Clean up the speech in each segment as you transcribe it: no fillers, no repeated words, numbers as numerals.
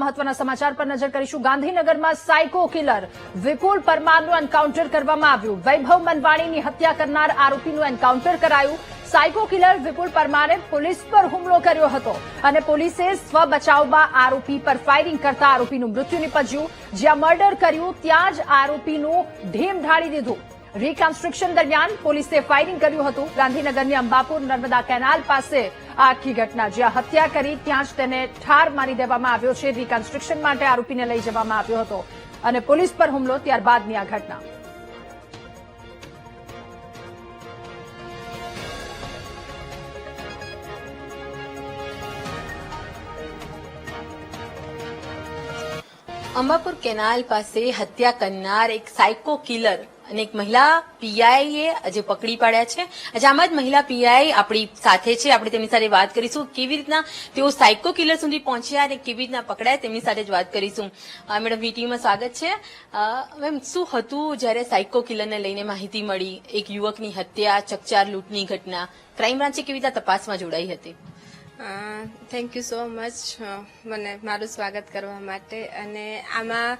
મહત્વના સમાચાર પર નજર કરીશું। ગાંધીનગરમાં સાયકો કિલર વિપુલ પરમારનું એન્કાઉન્ટર કરવામાં આવ્યું। વૈભવ મનવાણીની હત્યા કરનાર આરોપીનું એન્કાઉન્ટર કરાયું। સાયકો કિલર વિપુલ પરમારે પોલીસ પર હુમલો કર્યો હતો અને પોલીસે સ્વ બચાવમાં આરોપી પર ફાયરિંગ કરતા આરોપીનું મૃત્યુ નિપજ્યું। જ્યાં મર્ડર કર્યું ત્યાં જ આરોપીનું ઢીમ ઢાળી દીધું। रिकन्स्ट्रक्शन दरमियान पुलिसे फायरिंग कर्યું હતું। ગાંધીનગરની અંબાપુર નર્મદા કેનાલ પાસે આખી ઘટના જ્યાં હત્યા કરી ત્યાં જ તેને ઠાર મારી દેવામાં આવ્યો છે। रिकन्स्ट्रक्शन માટે આરોપીને લઈ જવામાં આવ્યો હતો અને પોલીસ પર હુમલો ત્યારબાદની આ ઘટના। અંબાપુર કેનાલ પાસે હત્યા કરનાર એક સાયકો કિલર અને એક મહિલા પીઆઈએ આજે પકડી પાડ્યા છે। આજે આમાં જ મહિલા પીઆઈ આપણી સાથે છે, આપણે તેમની સાથે વાત કરીશું કેવી રીતના તેઓ સાયકો કિલર સુધી પહોંચ્યા અને કેવી રીતના પકડાયા તેમની સાથે જ વાત કરીશું। મેડમ વીટીવીમાં સ્વાગત છે। મેમ શું હતું જ્યારે સાયકો કિલરને લઈને માહિતી મળી, એક યુવકની હત્યા, ચકચાર લૂંટની ઘટના, ક્રાઇમ બ્રાન્ચે કેવી રીતના તપાસમાં જોડાઈ હતી? થેન્ક યુ સો મચ મને મારું સ્વાગત કરવા માટે। અને આમાં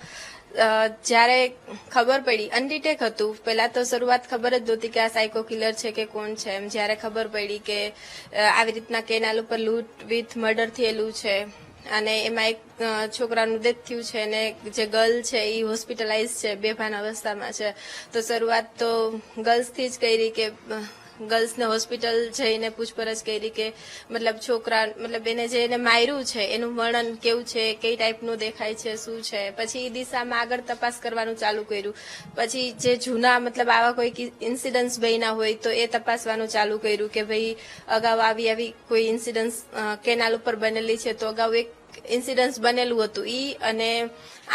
જ્યારે ખબર પડી, અનડિટેક હતું, પહેલા તો શરૂઆત ખબર જ નહોતી કે આ સાયકો કિલર છે કે કોણ છે એમ। જ્યારે ખબર પડી કે આવી રીતના કેનાલ ઉપર લૂંટ વિથ મર્ડર થયેલું છે અને એમાં એક છોકરાનું ડેથ થયું છે અને જે ગર્લ છે એ હોસ્પિટલાઇઝ છે, બેભાન અવસ્થામાં છે। તો શરૂઆત તો ગર્લ્સથી જ કરી કે ગર્લ્સને હોસ્પિટલ જઈને પૂછપરછ કરી કે મતલબ છોકરા મતલબ એને જે એને માર્યું છે એનું વર્ણન કેવું છે, કઈ ટાઈપનું દેખાય છે, શું છે। પછી એ દિશામાં આગળ તપાસ કરવાનું ચાલુ કર્યું। પછી જે જૂના મતલબ આવા કોઈ ઇન્સિડન્ટ્સ બન્યા હોય તો એ તપાસવાનું ચાલુ કર્યું કે ભાઈ અગાઉ આવી કોઈ ઇન્સિડન્ટ્સ કેનાલ ઉપર બનેલી છે તો અગાઉ એક ઇન્સિડન્સ બનેલું હતું ઈ અને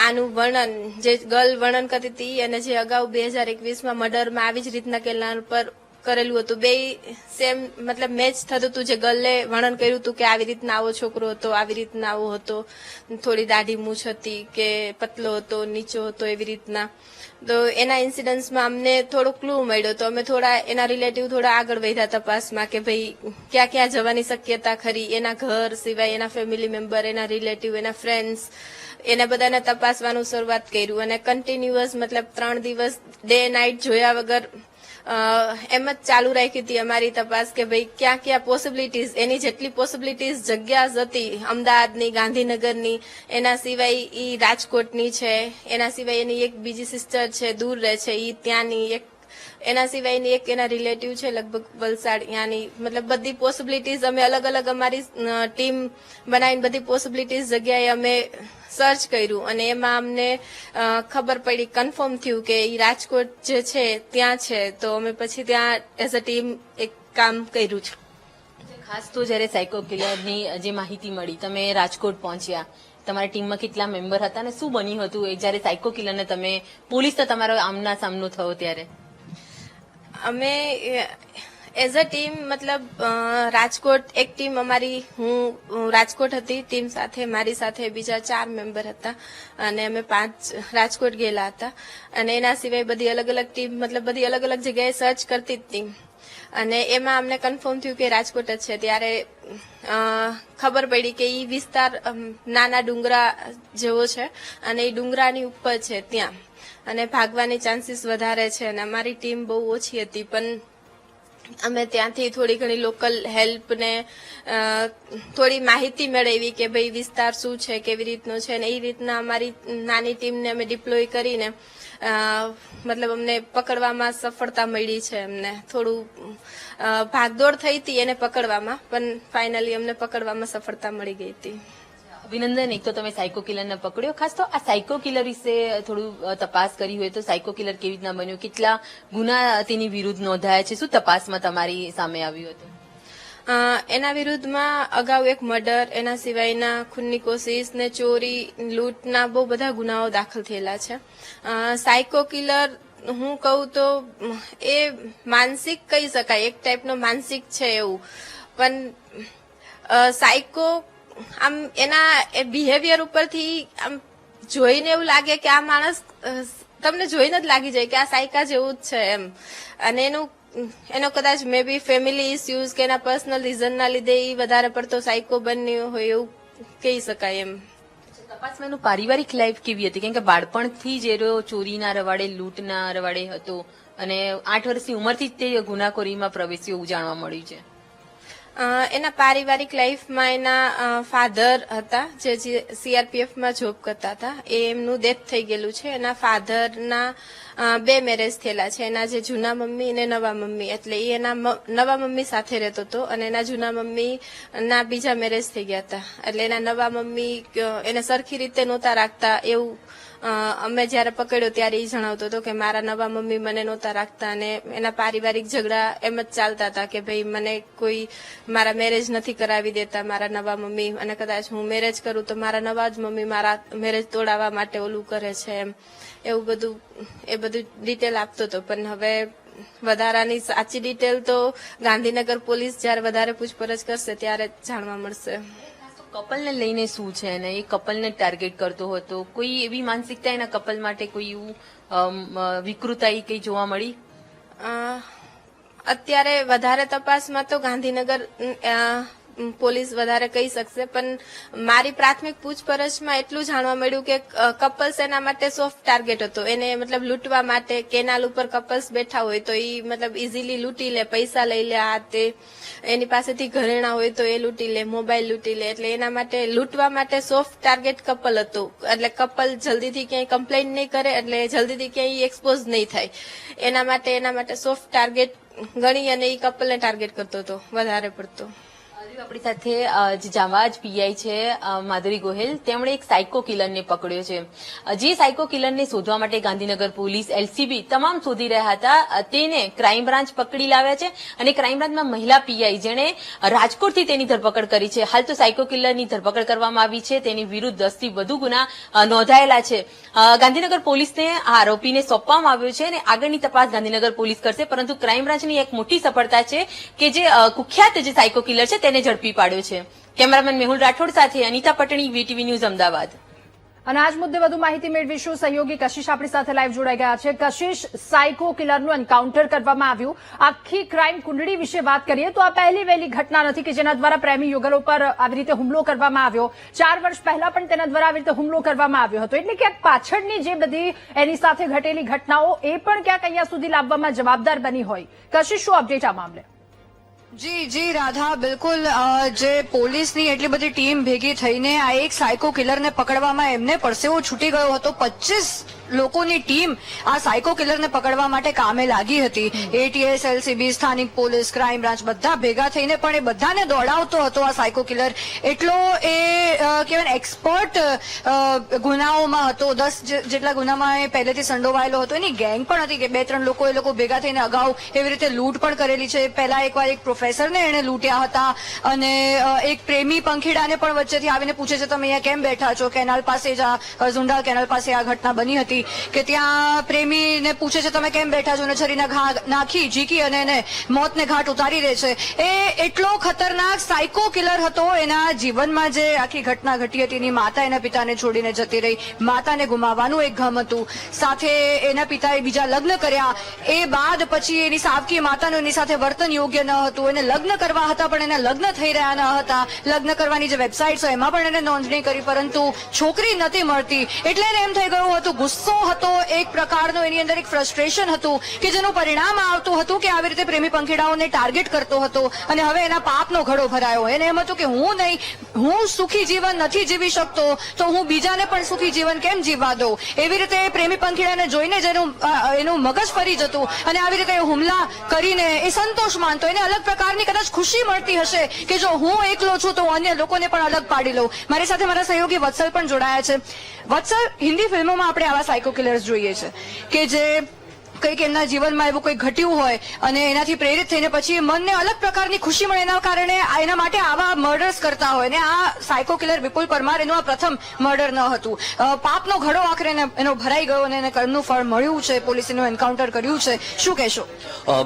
આનું વર્ણન જે ગર્લ વર્ણન કરતી હતી અને જે અગાઉ 2021માં મર્ડરમાં આવી જ રીતના કેનાલ પર કરેલું હતું, બે સેમ મતલબ મેચ થતું હતું। જે ગર્લે વર્ણન કર્યું હતું કે આવી રીતના આવો છોકરો હતો, આવી રીતના આવો હતો, થોડી દાઢી મૂછ હતી કે પતલો હતો, નીચો હતો, એવી રીતના। તો એના ઇન્સિડન્ટ્સમાં અમને થોડો ક્લુ મળ્યો તો અમે થોડા એના રિલેટિવ થોડા આગળ વધ્યા તપાસમાં કે ભાઈ ક્યાં ક્યાં જવાની શક્યતા ખરી, એના ઘર સિવાય એના ફેમિલી મેમ્બર, એના રિલેટિવ, એના ફ્રેન્ડ્સ, એને બધાને તપાસવાનું શરૂઆત કર્યું અને કન્ટિન્યુઅસ મતલબ 3 દિવસ ડે નાઇટ જોયા વગર એમ જ ચાલુ રાખી હતી અમારી તપાસ કે ભાઈ ક્યાં ક્યાં પોસિબિલિટીઝ, એની જેટલી પોસિબિલિટીઝ જગ્યા હતી અમદાવાદની, ગાંધીનગરની, એના સિવાય ઈ રાજકોટની છે, એના સિવાય એની એક બીજી સિસ્ટર છે દૂર રહે છે ઈ ત્યાંની, એક એના સિવાયની એક એના રિલેટિવ છે લગભગ વલસાડ ત્યાંની, મતલબ બધી પોસિબિલિટીઝ અમે અલગ અલગ અમારી ટીમ બનાવીને બધી પોસિબિલિટીઝ જગ્યાએ અમે સર્ચ કર્યું અને એમાં અમને ખબર પડી, કન્ફર્મ થયું કે એ રાજકોટ જે છે ત્યાં છે। તો અમે પછી ત્યાં એઝ અ ટીમ એક કામ કર્યું છે। ખાસ તો જ્યારે સાયકો કિલરની જે માહિતી મળી, તમે રાજકોટ પહોંચ્યા, તમારી ટીમમાં કેટલા મેમ્બર હતા અને શું બન્યું હતું જ્યારે સાયકો કિલરને તમે પોલીસ તો તમારો આમના સામનો થયો ત્યારે? અમે એઝ અ ટીમ મતલબ રાજકોટ એક ટીમ અમારી, હું રાજકોટ હતી ટીમ સાથે, મારી સાથે બીજા 4 મેમ્બર હતા અને અમે 5 રાજકોટ ગયેલા હતા અને એના સિવાય બધી અલગ અલગ ટીમ મતલબ બધી અલગ અલગ જગ્યાએ સર્ચ કરતી હતી અને એમાં અમને કન્ફર્મ થયું કે રાજકોટ જ છે। ત્યારે ખબર પડી કે ઈ વિસ્તાર નાના ડુંગરા જેવો છે અને એ ડુંગરાની ઉપર છે ત્યાં અને ભાગવાની ચાન્સીસ વધારે છે અને અમારી ટીમ બહુ ઓછી હતી પણ અમે ત્યાંથી થોડી ઘણી લોકલ હેલ્પ ને થોડી માહિતી મેળવી કે ભાઈ વિસ્તાર શું છે, કેવી રીતનો છે ને એ રીતના અમારી નાની ટીમને અમે ડિપ્લોય કરીને મતલબ અમને પકડવામાં સફળતા મળી છે। અમને થોડું ભાગદોડ થઈ હતી એને પકડવામાં પણ ફાઇનલી અમને પકડવામાં સફળતા મળી ગઈ હતી। અભિનંદન, એક તો તમે સાયકો કિલરને પકડ્યો। ખાસ તો આ સાયકો કિલર વિશે થોડું તપાસ કરી હોય તો સાયકો કિલર કેવી રીતના બન્યો, કેટલા ગુના તેની વિરુદ્ધ નોંધાયા છે, શું તપાસમાં તમારી સામે આવ્યું હતું? એના વિરુદ્ધમાં અગાઉ એક મર્ડર, એના સિવાયના ખૂનની કોશિશ ને ચોરી, લૂંટના બહુ બધા ગુનાઓ દાખલ થયેલા છે। સાયકો કિલર હું કહું તો એ માનસિક કહી શકાય, એક ટાઈપનો માનસિક છે એવું, પણ સાયકો આમ એના બિહેવિયર ઉપરથી આમ જોઈને એવું લાગે કે આ માણસ તમને જોઈને જ લાગી જાય કે આ સાયકા જેવું જ છે એમ। અને એનો કદાચ મે બી ફેમિલી ઇસ્યુઝ કે એના પર્સનલ રીઝનના લીધે એ વધારે પડતો સાયકો બન્યો હોય એવું કહી શકાય એમ। તપાસમાં એનું પારિવારિક લાઈફ કેવી હતી? કેમ કે બાળપણથી જ એ ચોરીના રવાડે, લૂંટના રવાડે હતો અને 8 વર્ષની ઉંમરથી જ તે ગુનાખોરીમાં પ્રવેશ્યો એવું જાણવા મળ્યું છે. એના પારિવારિક લાઈફમાં એના ફાધર હતા જે સીઆરપીએફમાં જોબ કરતા હતા. એમનું ડેથ થઈ ગયેલું છે. એના ફાધરના 2 મેરેજ થયેલા છે, એના જે જૂના મમ્મી અને નવા મમ્મી. એટલે એ એના નવા મમ્મી સાથે રહેતો હતો અને એના જૂના મમ્મી ના બીજા મેરેજ થઈ ગયા હતા. એટલે એના નવા મમ્મી એને સરખી રીતે નહોતા રાખતા એવું અમે જયારે પકડ્યો ત્યારે એ જણાવતો હતો કે મારા નવા મમ્મી મને નહોતા રાખતા અને એના પારિવારિક ઝઘડા એમ જ ચાલતા હતા કે ભાઈ મને કોઈ મારા મેરેજ નથી કરાવી દેતા મારા નવા મમ્મી, અને કદાચ હું મેરેજ કરું તો મારા નવા જ મમ્મી મારા મેરેજ તોડાવવા માટે ઓલું કરે છે એમ. એવું બધું ડિટેલ આપતો હતો. પણ હવે વધારાની સાચી ડિટેલ તો ગાંધીનગર પોલીસ જયારે વધારે પૂછપરછ કરશે ત્યારે જાણવા મળશે. કપલને લઈને શું છે અને એ કપલને ટાર્ગેટ કરતો હતો? કોઈ એવી માનસિકતા એના કપલ માટે કોઈ એવું વિકૃતાઈ કઈ જોવા મળી? અત્યારે વધારે તપાસમાં તો ગાંધીનગર પોલીસ વધારે કહી શકશે, પણ મારી પ્રાથમિક પૂછપરછમાં એટલું જાણવા મળ્યું કે કપલ્સ એના માટે સોફ્ટ ટાર્ગેટ હતો. એને મતલબ લૂંટવા માટે કેનાલ ઉપર કપલ્સ બેઠા હોય તો એ મતલબ ઇઝીલી લૂંટી લે, પૈસા લઈ લે, આ તે એની પાસેથી ઘરેણા હોય તો એ લૂંટી લે, મોબાઈલ લૂંટી લે. એટલે એના માટે લૂંટવા માટે સોફ્ટ ટાર્ગેટ કપલ હતું. એટલે કપલ જલ્દીથી ક્યાંય કમ્પ્લેન નહીં કરે, એટલે જલ્દીથી ક્યાંય એક્સપોઝ નહીં થાય. એના માટે સોફ્ટ ટાર્ગેટ ગણી અને એ કપલને ટાર્ગેટ કરતો હતો વધારે પડતો. આપણી સાથે જે જામવાજ પીઆઈ છે માધુરી ગોહિલ, તેમણે એક સાયકો કિલરને પકડ્યો છે. જે સાયકો કિલરને શોધવા માટે ગાંધીનગર પોલીસ, એલસીબી તમામ શોધી રહ્યા હતા. તેને ક્રાઇમ બ્રાન્ચ પકડી લાવ્યા છે અને ક્રાઇમ બ્રાન્ચમાં મહિલા પીઆઈ જેણે રાજકોટથી તેની ધરપકડ કરી છે. હાલ તો સાયકો કિલરની ધરપકડ કરવામાં આવી છે. તેની વિરુદ્ધ 10 થી વધુ ગુના નોંધાયેલા છે. ગાંધીનગર પોલીસને આ આરોપીને સોંપવામાં આવ્યો છે અને આગળની તપાસ ગાંધીનગર પોલીસ કરશે. પરંતુ ક્રાઇમ બ્રાન્ચની એક મોટી સફળતા છે કે જે કુખ્યાત જે સાયકો કિલર છે તેને ઝડપી પાડ્યો છે. કેમેરામેન મેહુલ રાઠોડ સાથે અનિતા પટણી, વીટીવી ન્યૂઝ, અમદાવાદ. અને આજ મુદ્દે વધુ માહિતી મેળવીશું. સહયોગી કશિશ આપણી સાથે લાઈવ જોડાઈ ગયા છે. કશિશ, સાયકો કિલરનું એન્કાઉન્ટર કરવામાં આવ્યું. આખી ક્રાઇમ કુંડળી વિશે વાત કરીએ તો આ પહેલી વહેલી ઘટના નથી કે જેના દ્વારા પ્રેમી યુગલો પર આવી રીતે હુમલો કરવામાં આવ્યો. 4 વર્ષ પહેલા પણ તેના દ્વારા આવી રીતે હુમલો કરવામાં આવ્યો હતો. એટલે ક્યાંક પાછળની જે બધી એની સાથે ઘટેલી ઘટનાઓ એ પણ ક્યાંક અહીંયા સુધી લાવવામાં જવાબદાર બની હોય. કશિશ, શું અપડેટ આ મામલે? જી રાધા, બિલકુલ. જે પોલીસની એટલી બધી ટીમ ભેગી થઈને આ એક સાયકો કિલરને પકડવામાં એમને પરસેવો છૂટી ગયો હતો. 25 લોકોની ટીમ આ સાયકો કિલરને પકડવા માટે કામે લાગી હતી. એટીએસ, એલસીબી, સ્થાનિક પોલીસ, ક્રાઇમ બ્રાન્ચ બધા ભેગા થઈને પણ એ બધાને દોડાવતો હતો આ સાયકો કિલર. એટલો એ કહેવાય એક્સપર્ટ ગુનાઓમાં હતો. 10 જેટલા ગુનામાં એ પહેલેથી સંડોવાયેલો હતો. એની ગેંગ પણ હતી કે 2-3 લોકો ભેગા થઈને અગાઉ એવી રીતે લૂંટ પણ કરેલી છે. પહેલા એકવાર એક પ્રોફેસરને એને લૂંટ્યા હતા અને એક પ્રેમી પંખીડાને પણ વચ્ચેથી આવીને પૂછે છે તમે અહીંયા કેમ બેઠા છો? કેનાલ પાસે જ આ ઝુંડા કેનાલ પાસે આ ઘટના બની હતી કે ત્યાં પ્રેમીને પૂછે છે તમે કેમ બેઠા છો, અને છરીના ઘા નાખી ઝીકી અને એને મોતને ઘાટ ઉતારી દે છે. એ એટલો ખતરનાક સાયકો કિલર હતો. એના જીવનમાં જે આખી ઘટના ઘટી હતી, એની માતા એના પિતાને છોડીને જતી રહી. માતાને ગુમાવવાનું એક ગમ હતું. સાથે એના પિતાએ બીજા લગ્ન કર્યા. એ બાદ પછી એની સાવકી માતાનું એની સાથે વર્તન યોગ્ય ન હતું. એને લગ્ન કરવા હતા પણ એના લગ્ન થઈ રહ્યા ન હતા. લગ્ન કરવાની જે વેબસાઇટ્સ હોય એમાં પણ એને નોંધણી કરી પરંતુ છોકરી નથી મળતી. એટલે એને એમ થઈ ગયું હતું, ગુસ્સો હતો એક પ્રકારનો, એની અંદર એક ફ્રસ્ટ્રેશન હતું કે જેનું પરિણામ આવતું હતું કે આવી રીતે પ્રેમી પંખીડાઓને ટાર્ગેટ કરતો હતો અને હવે એના પાપનો ઘડો ભરાયો. એને એમ હતું કે હું સુખી જીવન નથી જીવી શકતો તો હું બીજાને પણ સુખી જીવન કેમ જીવવા દઉં. એવી રીતે પ્રેમી પંખીડાને જોઈને જ એનું મગજ ફરી જતું અને આવી રીતે હુમલા કરીને એ સંતોષ માનતો. એને અલગ પ્રકારની કદાચ ખુશી મળતી હશે કે જો હું એકલો છું તો અન્ય લોકોને પણ અલગ પાડી લઉં. મારી સાથે મારા સહયોગી વત્સલ પણ જોડાયા છે. વત્સલ, હિન્દી ફિલ્મોમાં આપણે આવા સાયકો કિલર્સ જોઈએ છે કે જે કંઈક એમના જીવનમાં એવું કંઈક ઘટ્યું હોય અને એનાથી પ્રેરિત થઈને પછી મનને અલગ પ્રકારની ખુશી મળે એના કારણે એના માટે આવા મર્ડર્સ કરતા હોય. ને આ સાયકો કિલર વિપુલ પરમાર એનું આ પ્રથમ મર્ડર ન હતું. પાપનો ઘડો આખરે એનો ભરાઈ ગયો અને એને કર્મનું ફળ મળ્યું છે. પોલીસે એનું એન્કાઉન્ટર કર્યું છે. શું કહેશો?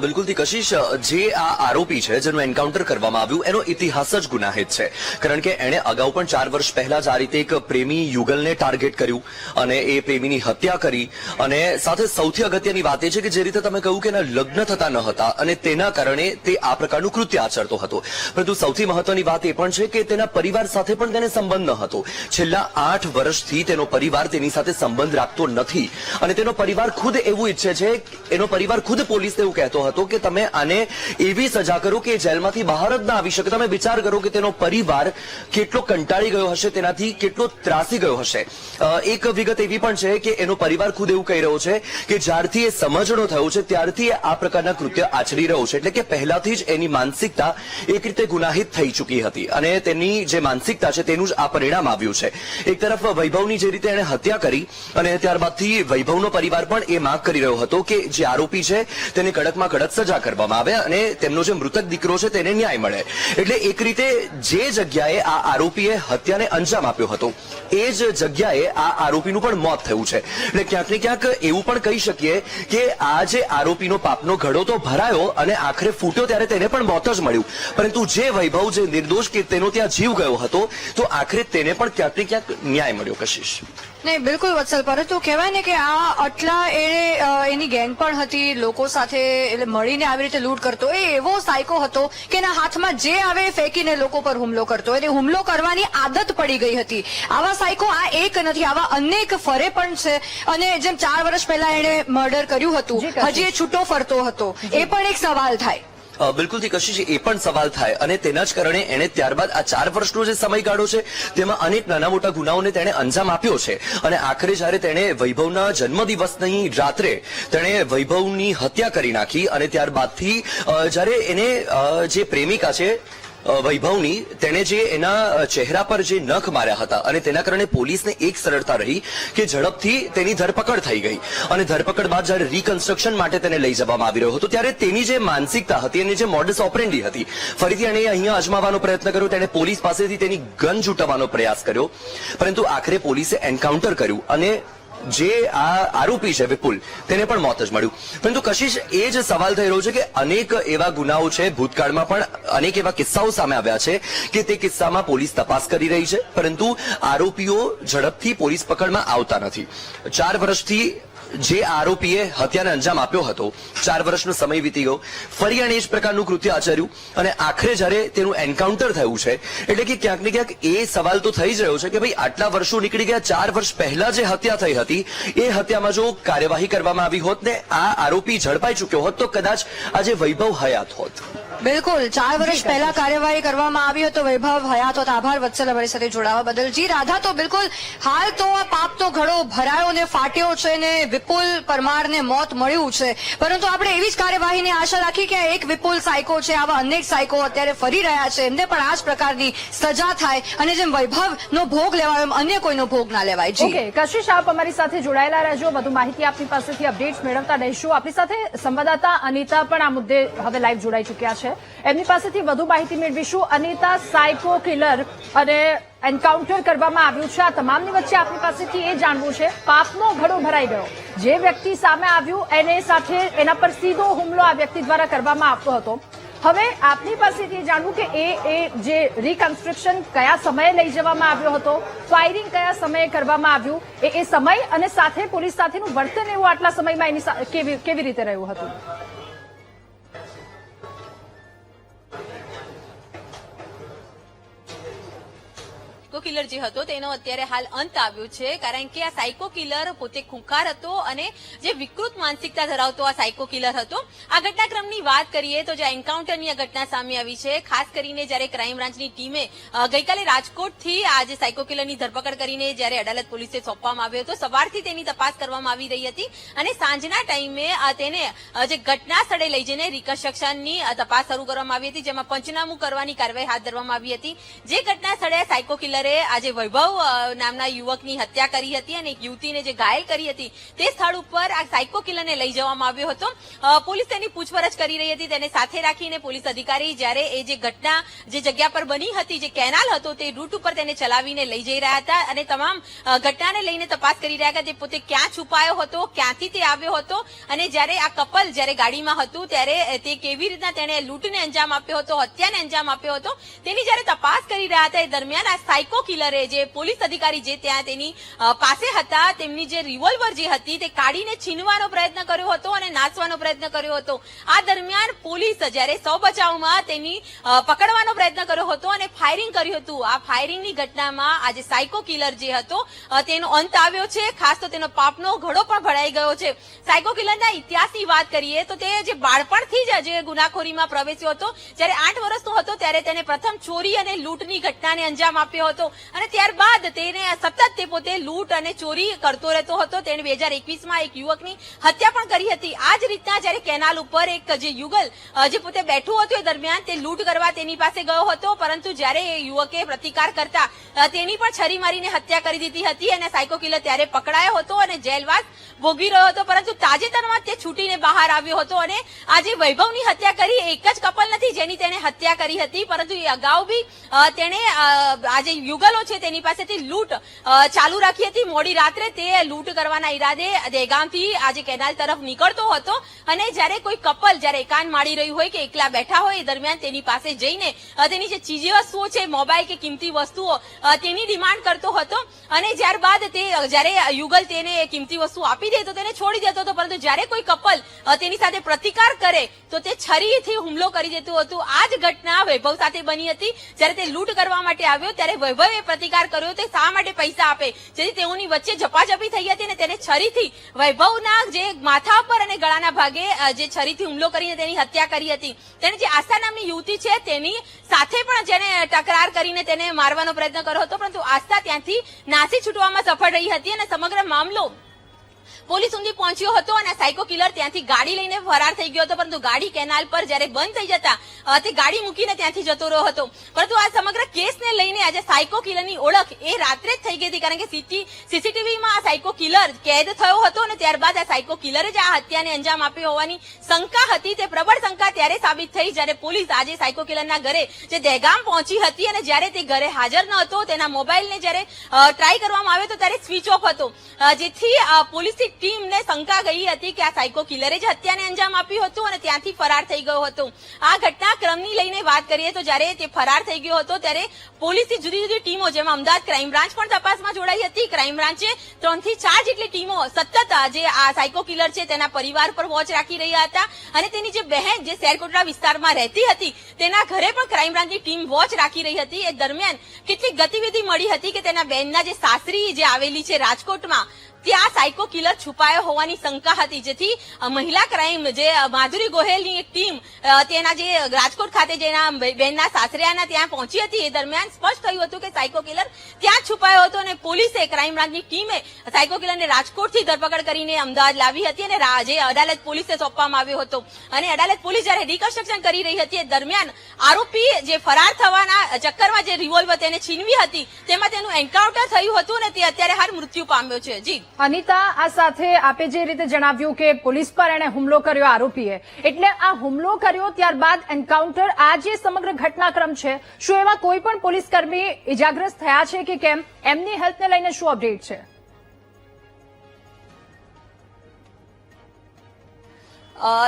બિલકુલથી કશિશ, જે આ આરોપી છે જેનું એન્કાઉન્ટર કરવામાં આવ્યું એનો ઇતિહાસ જ ગુનાહિત છે. કારણ કે એણે અગાઉ પણ 4 વર્ષ પહેલા જ આ રીતે એક પ્રેમી યુગલને ટાર્ગેટ કર્યું અને એ પ્રેમીની હત્યા કરી. અને સાથે સૌથી અગત્યની વાત વાત એ છે કે જે રીતે તમે કહ્યું કે એના લગ્ન થતા ન હતા અને તેના કારણે તે આ પ્રકારનું કૃત્ય આચરતો હતો, પરંતુ સૌથી મહત્વની વાત એ પણ છે કે તેના પરિવાર સાથે પણ તેને સંબંધ ન હતો. છેલ્લા 8 વર્ષથી તેનો પરિવાર તેની સાથે સંબંધ રાખતો નથી અને તેનો પરિવાર ખુદ એવું ઈચ્છે છે, એનો પરિવાર ખુદ પોલીસને એવું કહેતો હતો કે તમે આને એવી સજા કરો કે જેલમાંથી બહાર જ ના આવી શકે. તમે વિચાર કરો કે તેનો પરિવાર કેટલો કંટાળી ગયો હશે, તેનાથી કેટલો ત્રાસી ગયો હશે. એક વિગત એવી પણ છે કે એનો પરિવાર ખુદ એવું કહી રહ્યો છે કે જ્યારથી એ સમજણો થયો છે ત્યારથી એ આ પ્રકારના કૃત્ય આચરી રહ્યો છે, એટલે કે પહેલાથી જ એની માનસિકતા એક રીતે ગુનાહિત થઈ ચૂકી હતી અને તેની જે માનસિકતા છે તેનું જ આ પરિણામ આવ્યું છે. એક તરફ વૈભવની જે રીતે એણે હત્યા કરી અને ત્યારબાદથી વૈભવનો પરિવાર પણ એ માંગ કરી રહ્યો હતો કે જે આરોપી છે તેને કડકમાં કડક સજા કરવામાં આવે અને તેમનો જે મૃતક દીકરો છે તેને ન્યાય મળે. એટલે એક રીતે જે જગ્યાએ આ આરોપીએ હત્યાને અંજામ આપ્યો હતો એ જ જગ્યાએ આ આરોપીનું પણ મોત થયું છે. એટલે ક્યાંક ને ક્યાંક એવું પણ કહી શકીએ કે આ જે આરોપીનો પાપનો ઘડો તો ભરાયો અને આખરે ફૂટ્યો ત્યારે તેને પણ મોત જ મળ્યું, પરંતુ જે વૈભવ જે નિર્દોષ કે તેનો ત્યાં જીવ ગયો હતો તો આખરે તેને પણ ક્યાંક ને ક્યાંક ન્યાય મળ્યો. કશિશ નહીં, બિલકુલ વત્સલ, પરંતુ કહેવાય ને કે આ આટલા એની ગેંગ પણ હતી, લોકો સાથે એટલે મળીને આવી રીતે લૂંટ કરતો. એ એવો સાયકો હતો કે એના હાથમાં જે આવે એ ફેંકીને લોકો પર હુમલો કરતો, એટલે હુમલો કરવાની આદત પડી ગઈ હતી. આવા સાયકો આ એક નથી, આવા અનેક ફરે પણ છે. અને જેમ 4 વર્ષ પહેલા એણે મર્ડર કર્યું હતું, હજી એ છૂટો ફરતો હતો, એ પણ એક સવાલ થાય. બિલકુલથી કશિશ, એ પણ સવાલ થાય અને તેના જ કારણે એણે ત્યારબાદ આ 4 વર્ષનો જે સમયગાળો છે તેમાં અનેક નાના મોટા ગુનાઓને તેણે અંજામ આપ્યો છે અને આખરે જ્યારે તેણે વૈભવના જન્મદિવસની રાત્રે તેણે વૈભવની હત્યા કરી નાખી અને ત્યારબાદથી જ્યારે એને જે પ્રેમિકા છે વૈભવની, તેણે જે એના ચહેરા પર જે નખ માર્યા હતા અને તેના કારણે પોલીસને એક સરળતા રહી કે ઝડપથી તેની ધરપકડ થઈ ગઈ અને ધરપકડ બાદ જ્યારે રિકન્સ્ટ્રક્શન માટે તેને લઈ જવામાં આવી રહ્યો હતો ત્યારે તેની જે માનસિકતા હતી, એની જે મોડસ ઓપરેન્ડી હતી, ફરીથી એણે અહીંયા અજમાવવાનો પ્રયત્ન કર્યો. તેણે પોલીસ પાસેથી તેની ગન જૂંટવવાનો પ્રયાસ કર્યો, પરંતુ આખરે પોલીસે એન્કાઉન્ટર કર્યું અને જે આ આરોપી છે વિપુલ તેને પણ મોત જ મળ્યું. પરંતુ કશિશ, એ જ સવાલ થઈ રહ્યો છે કે અનેક એવા ગુનાઓ છે, ભૂતકાળમાં પણ અનેક એવા કિસ્સાઓ સામે આવ્યા છે કે તે કિસ્સામાં પોલીસ તપાસ કરી રહી છે પરંતુ આરોપીઓ ઝડપથી પોલીસ પકડમાં આવતા નથી. 4 વર્ષથી જે આરોપીએ હત્યાને અંજામ આપ્યો હતો, 4 વર્ષનો સમય વીતી ગયો, ફરી એણે એ જ પ્રકારનું કૃત્ય આચર્યું અને આખરે જ્યારે તેનું એન્કાઉન્ટર થયું છે એટલે કે ક્યાંક ને ક્યાંક એ સવાલ તો થઈ જ રહ્યો છે કે ભાઈ આટલા વર્ષો નીકળી ગયા, 4 વર્ષ પહેલા જે હત્યા થઈ હતી એ હત્યામાં જો કાર્યવાહી કરવામાં આવી હોત ને આ આરોપી ઝડપાઈ ચૂક્યો હોત તો કદાચ આજે વૈભવ હયાત હોત. બિલકુલ, 4 વર્ષ પહેલા કાર્યવાહી કરવામાં આવી હતો, વૈભવ હયાત હોત. આભાર વત્સલ અમારી સાથે જોડાવા બદલ. જી રાધા, તો બિલકુલ હાલ તો આ પાપનો ઘડો ભરાયો ને ફાટ્યો છે ને વિપુલ પરમારને મોત મળ્યું છે, પરંતુ આપણે એવી જ કાર્યવાહીની આશા રાખી કે એક વિપુલ સાયકો છે, આવા અનેક સાયકો અત્યારે ફરી રહ્યા છે, એમને પણ આ જ પ્રકારની સજા થાય અને જેમ વૈભવનો ભોગ લેવાયો એમ અન્ય કોઈનો ભોગ ના લેવાય. જી ઓકે કશિશ, આપ અમારી સાથે જોડાયેલા રહેજો, વધુ માહિતી આપની પાસેથી અપડેટ્સ મેળવતા રહીશું. આપણી સાથે સંવાદદાતા અનિતા પણ આ મુદ્દે હવે લાઈવ જોડાઈ ચૂક્યા છે, એમની પાસેથી વધુ માહિતી મેળવીશું. અનિતા, સાયકો કિલર અને એન્કાઉન્ટર કરવામાં આવ્યું છે, આ તમામની વચ્ચે આપની પાસેથી એ જાણવું છે, પાપનો ઘડો ભરાઈ ગયો, જે વ્યક્તિ સામે આવ્યું એને સાથે એના પર સીધો હુમલો આ વ્યક્તિ દ્વારા કરવામાં આવતો હતો. હવે આપની પાસેથી જાણવું કે એ જે રિકન્સ્ટ્રક્શન કયા સમયે લઈ જવામાં આવ્યો હતો, ફાયરિંગ કયા સમયે કરવામાં આવ્યું, એ સમય અને સાથે પોલીસ સાથેનું વર્તન એવું આટલા સમયમાં એની કેવી રીતે રહ્યું હતું? સાયકો કિલર જે હતો તેનો અત્યારે હાલ અંત આવ્યો છે, કારણ કે આ સાયકો કિલર પોતે ખૂંખાર હતો અને જે વિકૃત માનસિકતા ધરાવતો આ સાયકો કિલર હતો. આ ઘટનાક્રમની વાત કરીએ તો જે એન્કાઉન્ટરની આ ઘટના સામે આવી છે, ખાસ કરીને જ્યારે ક્રાઇમ બ્રાન્ચની ટીમે ગઈકાલે રાજકોટથી આ જે સાયકો કિલરની ધરપકડ કરીને જ્યારે અદાલત પોલીસે સોંપવામાં આવ્યો હતો, સવારથી તેની તપાસ કરવામાં આવી રહી હતી અને સાંજના ટાઈમે તેને જે ઘટના સ્થળે લઈ જઈને રિકન્સ્ટ્રક્શનની તપાસ શરૂ કરવામાં આવી હતી, જેમાં પંચનામું કરવાની કાર્યવાહી હાથ ધરવામાં આવી હતી. જે ઘટના સ્થળે સાયકો કિલરે આજે વૈભવ નામના યુવકની હત્યા કરી હતી અને એક યુવતીને જે ઘાયલ કરી હતી તે સ્થળ ઉપર આ સાયકો કિલરને લઈ જવામાં આવ્યો હતો. પોલીસ તેની પૂછપરછ કરી રહી હતી, તેને સાથે રાખીને પોલીસ અધિકારી જ્યારે એ જે ઘટના જે જગ્યા પર બની હતી, જે કેનાલ હતો તે રૂટ ઉપર તેને ચલાવીને લઈ જઈ રહ્યા હતા અને તમામ ઘટનાને લઈને તપાસ કરી રહ્યા હતા, તે પોતે ક્યાં છુપાયો હતો, ક્યાંથી તે આવ્યો હતો અને જ્યારે આ કપલ જ્યારે ગાડીમાં હતું ત્યારે તે કેવી રીતના તેણે લૂંટને અંજામ આપ્યો હતો, હત્યાને અંજામ આપ્યો હતો, તેની જ્યારે તપાસ કરી રહ્યા હતા એ દરમિયાન આ સાયકો સાયકો કિલરે, જે પોલીસ અધિકારી જે ત્યાં તેની પાસે હતા, તેમની જે રિવોલ્વર જે હતી તે કાઢીને છીનવાનો પ્રયત્ન કર્યો હતો અને નાસવાનો પ્રયત્ન કર્યો હતો. આ દરમિયાન પોલીસ જ્યારે સૌ બચાવમાં તેની પકડવાનો પ્રયત્ન કર્યો હતો અને ફાયરિંગ કર્યું હતું. આ ફાયરિંગની ઘટનામાં આજે સાયકો કિલર જે હતો તેનો અંત આવ્યો છે. ખાસ તો તેનો પાપનો ઘડો પણ ભરાઈ ગયો છે. સાયકો કિલરના ઇતિહાસની વાત કરીએ તો તે જે બાળપણથી જ જે ગુનાખોરીમાં પ્રવેશ્યો હતો, જ્યારે 8 વર્ષનો હતો ત્યારે તેને પ્રથમ ચોરી અને લૂંટની ઘટનાને અંજામ આપ્યો હતો અને ત્યારબાદ તેને સતત તે પોતે લૂંટ અને ચોરી કરતો રહેતો હતો. તેણે 2021માં એક યુવકની હત્યા પણ કરી હતી. આ જ રીતના જ્યારે કેનાલ ઉપર એક જે યુગલ જે પોતે બેઠું હતું એ દરમિયાન તે લૂંટ કરવા તેની પાસે ગયો હતો, પરંતુ જ્યારે એ યુવકે પ્રતિકાર કરતા તેની પણ છરી મારીને હત્યા કરી દીધી હતી અને સાયકો કિલર ત્યારે પકડાયો હતો અને જેલવાસ ભોગવી રહ્યો હતો. પરંતુ તાજેતરમાં તે છૂટીને બહાર આવ્યો હતો અને આજે વૈભવની હત્યા કરી. એક જ કપલ નથી જેની તેને હત્યા કરી હતી, પરંતુ એ અગાઉ બી તેણે આજે યુગલો છે તેની પાસેથી લૂંટ ચાલુ રાખી હતી. મોડી રાત્રે તે લૂંટ કરવાના ઈરાદે દહેગામથી આજે કેનાલ તરફ નીકળતો હતો અને જ્યારે કોઈ કપલ જ્યારે એકાંત માડી રહ્યું હોય કે એકલા બેઠા હોય એ દરમિયાન તેની પાસે જઈને તેની જે ચીજી વસ્તુઓ છે, મોબાઈલ કે કિંમતી વસ્તુઓ, તેની ડિમાન્ડ કરતો હતો અને ત્યારબાદ તે જ્યારે યુગલ તેને કિંમતી વસ્તુ આપી દે તો તેને છોડી દેતો હતો. પરંતુ જ્યારે કોઈ કપલ તેની સાથે પ્રતિકાર કરે તો તે છરીથી હુમલો કરી દેતું હતું. આ જ ઘટના વૈભવ સાથે બની હતી. જ્યારે તે લૂંટ કરવા માટે આવ્યો ત્યારે વૈભવે પ્રતિકાર કર્યો તે શા માટે પૈસા આપે, જેથી તેઓની વચ્ચે ઝપાઝપી થઈ હતી અને તેને છરીથી વૈભવના જે માથા પર અને ગળાના ભાગે જે છરીથી હુમલો કરીને તેની હત્યા કરી હતી. તેને જે આસ્થા નામની યુવતી છે તેની સાથે પણ જેને તકરાર કરીને તેને મારવાનો પ્રયત્ન કર્યો હતો, પરંતુ આસ્થા ત્યાંથી નાસી છૂટવામાં સફળ રહી હતી અને સમગ્ર મામલો પોલીસ સુધી પહોંચ્યો હતો અને સાયકો કિલર ત્યાંથી ગાડી લઈને ફરાર થઈ ગયો હતો. પરંતુ ગાડી કેનાલ પર જ્યારે બંધ થઈ જતા તે ગાડી મૂકીને ત્યાંથી જતો રહ્યો હતો. પરંતુ આ સમગ્ર કેસને લઈને આજે સાયકો કિલરની ઓળખ એ રાત્રે જ થઈ ગઈ હતી, કારણ કે સીસીટીવીમાં આ સાયકો કિલર કેદ થયો હતો અને ત્યારબાદ આ સાયકો કિલરે જ આ હત્યાને અંજામ આપ્યો હોવાની શંકા હતી. તે પ્રબળ શંકા ત્યારે સાબિત થઈ જ્યારે પોલીસ આજે સાયકો કિલરના ઘરે જે દહેગામ પહોંચી હતી અને જ્યારે તે ઘરે હાજર ન હતો, તેના મોબાઈલને જ્યારે ટ્રાય કરવામાં આવ્યો તો ત્યારે સ્વિચ ઓફ હતો, જેથી પોલીસની ટીમને શંકા ગઈ હતી કે આ સાયકો કિલરે જ હત્યાને અંજામ આપ્યું હતું અને ત્યાંથી ફરાર થઈ ગયો હતો. આ ઘટનાક્રમની લઈને વાત કરીએ તો જ્યારે તે ફરાર થઈ ગયો હતો ત્યારે પોલીસની જુદી જુદી ટીમો, જેમાં અમદાવાદ ક્રાઇમ બ્રાન્ચ પણ તપાસમાં જોડાઈ હતી. ક્રાઇમ બ્રાન્ચે 3 થી 4 જેટલી ટીમો સતત જે આ સાયકો કિલર છે તેના પરિવાર પર વોચ રાખી રહ્યા હતા અને તેની જે બહેન જે શેરકોટડા વિસ્તારમાં રહેતી હતી તેના ઘરે પણ ક્રાઇમ બ્રાન્ચની ટીમ વોચ રાખી રહી હતી. એ દરમિયાન કેટલીક ગતિવિધિ મળી હતી કે તેના બહેનના જે સાસરી જે આવેલી છે રાજકોટમાં, ત્યાં સાયકો કિલર છુપાયો હોવાની શંકા હતી, જેથી મહિલા ક્રાઇમ જે માધુરી ગોહેલની એક ટીમ તેના જે રાજકોટ ખાતે જેના બેનના સાસરિયાના ત્યાં પહોંચી હતી. એ દરમિયાન સ્પષ્ટ થયું હતું કે સાયકો કિલર ત્યાં છુપાયો હતો અને પોલીસે ક્રાઇમ બ્રાન્ચની ટીમે સાયકો કિલરને રાજકોટથી ધરપકડ કરીને અમદાવાદ લાવી હતી અને જે અદાલત પોલીસે સોંપવામાં આવ્યો હતો. અને અદાલત પોલીસ જયારે રિકન્સ્ટ્રક્શન કરી રહી હતી એ દરમિયાન આરોપી જે ફરાર થવાના ચક્કરમાં જે રિવોલ્વર તેને છીનવી હતી તેમાં તેનું એન્કાઉન્ટર થયું હતું અને તે અત્યારે હાલ મૃત્યુ પામ્યો છે. જી અનિતા, આ સાથે આપે જે રીતે જણાવ્યું કે પોલીસ પર એણે હુમલો કર્યો આરોપીએ, એટલે આ હુમલો કર્યો ત્યારબાદ એન્કાઉન્ટર, આ જે સમગ્ર ઘટનાક્રમ છે, શું એમાં કોઈ પણ પોલીસ કર્મી ઇજાગ્રસ્ત થયા છે કે કેમ? એમની હેલ્થને લઈને શું અપડેટ છે?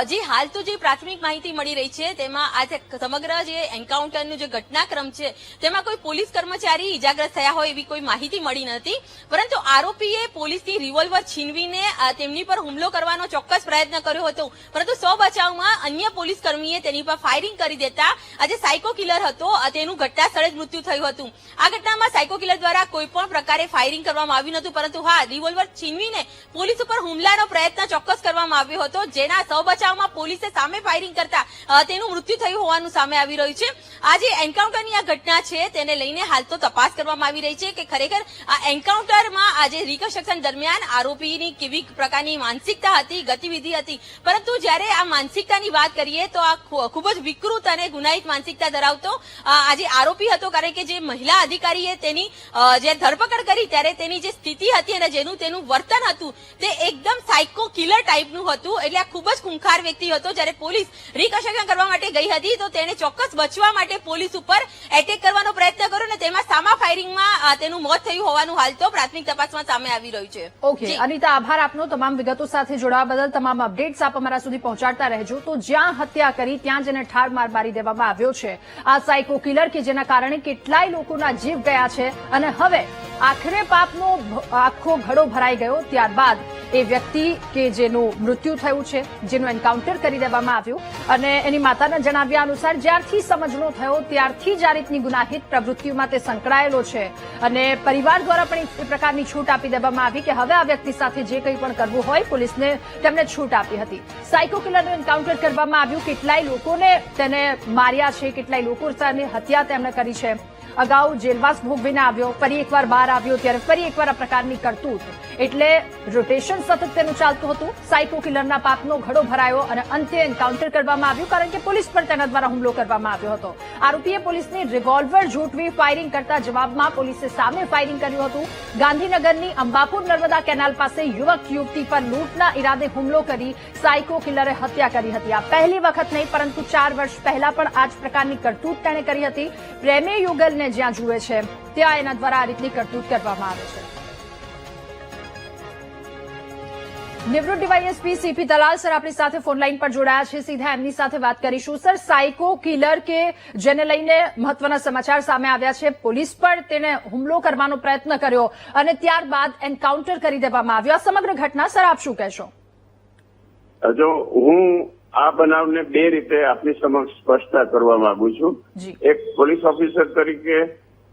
જી, હાલ તો જે પ્રાથમિક માહિતી મળી રહી છે તેમાં આ સમગ્ર જે એન્કાઉન્ટરનું જે ઘટનાક્રમ છે તેમાં કોઈ પોલીસ કર્મચારી ઇજાગ્રસ્ત થયા હોય એવી કોઈ માહિતી મળી નથી, પરંતુ આરોપીએ પોલીસની રિવોલ્વર છીનવીને તેમની પર હુમલો કરવાનો ચોક્કસ પ્રયત્ન કર્યો હતો. પરંતુ સ્વ બચાવમાં અન્ય પોલીસ કર્મીએ તેની પર ફાયરિંગ કરી દેતા આજે સાયકો કિલર હતો તેનું ઘટના સ્થળે જ મૃત્યુ થયું હતું. આ ઘટનામાં સાયકો કિલર દ્વારા કોઈ પણ પ્રકારે ફાયરિંગ કરવામાં આવ્યું નહોતું, પરંતુ હા, રિવોલ્વર છીનવીને પોલીસ ઉપર હુમલાનો પ્રયત્ન ચોક્કસ કરવામાં આવ્યો હતો, જેના બચાવમાં પોલીસે સામે ફાયરિંગ કરતા તેનું મૃત્યુ થયું હોવાનું સામે આવી રહ્યું છે. આ જે એન્કાઉન્ટરની આ ઘટના છે તેને લઈને હાલ તો તપાસ કરવામાં આવી રહી છે કે ખરેખર આ એન્કાઉન્ટરમાં આજે રિકન્સ્ટ્રક્શન દરમિયાન આરોપીની કેવી પ્રકારની માનસિકતા હતી, ગતિવિધિ હતી. પરંતુ જ્યારે આ માનસિકતાની વાત કરીએ તો આ ખૂબ જ વિકૃત અને ગુનાહિત માનસિકતા ધરાવતો આજે આરોપી હતો, કારણ કે જે મહિલા અધિકારીએ તેની જે ધરપકડ કરી ત્યારે તેની જે સ્થિતિ હતી અને જેનું તેનું વર્તન હતું તે એકદમ સાયકો કિલર ટાઈપનું હતું. એટલે આ ખૂબ જ ખૂંખાર વ્યક્તિ હતો. જ્યારે પોલીસ રિકન્સ્ટ્રક્શન કરવા માટે ગઈ હતી તો તેણે ચોક્કસ બચવા માટે પોલીસ ઉપર એટેક કરવાનો પ્રયત્ન કર્યો અને તેમાં સામા ફાયરિંગમાં તેનું મોત થયું હોવાનું હાલ તો પ્રાથમિક તપાસમાં સામે આવી રહ્યું છે. ઓકે અનિતા, આભાર આપનો તમામ વિગતો સાથે જોડાવા બદલ. તમામ અપડેટ્સ આપ અમારા સુધી પહોંચાડતા રહેજો. તો જ્યાં હત્યા કરી ત્યાં જેને ઠાર માર મારી દેવામાં આવ્યો છે આ સાયકો કિલર કે જેના કારણે કેટલાય લોકોના જીવ ગયા છે અને હવે આખરે પાપનો આખો ઘડો ભરાઈ ગયો. ત્યારબાદ એ વ્યક્તિ કે જેનું મૃત્યુ થયું છે, જેનું એન્કાઉન્ટર કરી દેવામાં આવ્યું અને એની માતાના જણાવ્યા અનુસાર જ્યારથી સમજણો થયો ત્યારથી જ આ રીતની ગુનાહિત પ્રવૃત્તિઓમાં તે સંકળાયેલો છે અને પરિવાર દ્વારા પણ એ પ્રકારની છૂટ આપી દેવામાં આવી કે હવે આ વ્યક્તિ સાથે જે કંઈ પણ કરવું હોય પોલીસને તેમને છૂટ આપી હતી. સાયકો કિલરનું એન્કાઉન્ટર કરવામાં આવ્યું. કેટલાય લોકોને તેને માર્યા છે, કેટલાય લોકો સાથે હત્યા તેમણે કરી છે. અગાઉ જેલવાસ ભોગવીને આવ્યો, ફરી એકવાર બહાર આવ્યો ત્યારે ફરી એકવાર આ પ્રકારની કરતૂત. એટલે રોટેશન સતત તેનું ચાલતું હતું. સાયકો કિલરના પાપનો ઘડો ભરાયો અને અંતે એન્કાઉન્ટર કરવામાં આવ્યું કારણ કે પોલીસ પર તેના દ્વારા હુમલો કરવામાં આવ્યો હતો. આરોપીએ પોલીસને રિવોલ્વર ઝૂંટવી ફાયરિંગ કરતા જવાબમાં પોલીસે સામે ફાયરિંગ કર્યું હતું. ગાંધીનગરની અંબાપુર નર્મદા કેનાલ પાસે યુવક યુવતી પર લૂંટના ઈરાદે હુમલો કરી સાયકો કિલરે હત્યા કરી હતી. આ પહેલી વખત નહીં પરંતુ 4 વર્ષ પહેલા પણ આ જ પ્રકારની કરતૂત તેણે કરી હતી. પ્રેમે યુગલને જ્યાં જુએ છે ત્યાં એના દ્વારા આ રીતની કરતૂત કરવામાં આવે છે. નિવૃત્ત ડીવાયએસપી સીપી દલાલ સર આપણી સાથે ફોનલાઈન પર જોડાયા છે. સીધા એમની સાથે વાત કરીશું. સર, સાયકો કિલર કે જેને લઈને મહત્વના સમાચાર સામે આવ્યા છે, પોલીસ પર તેને હુમલો કરવાનો પ્રયત્ન કર્યો અને ત્યારબાદ એન્કાઉન્ટર કરી દેવામાં આવ્યો. આ સમગ્ર ઘટના સર આપ શું કહેશો? જો હું આ બનાવને બે રીતે આપની સમક્ષ સ્પષ્ટતા કરવા માંગુ છું. એક પોલીસ ઓફિસર તરીકે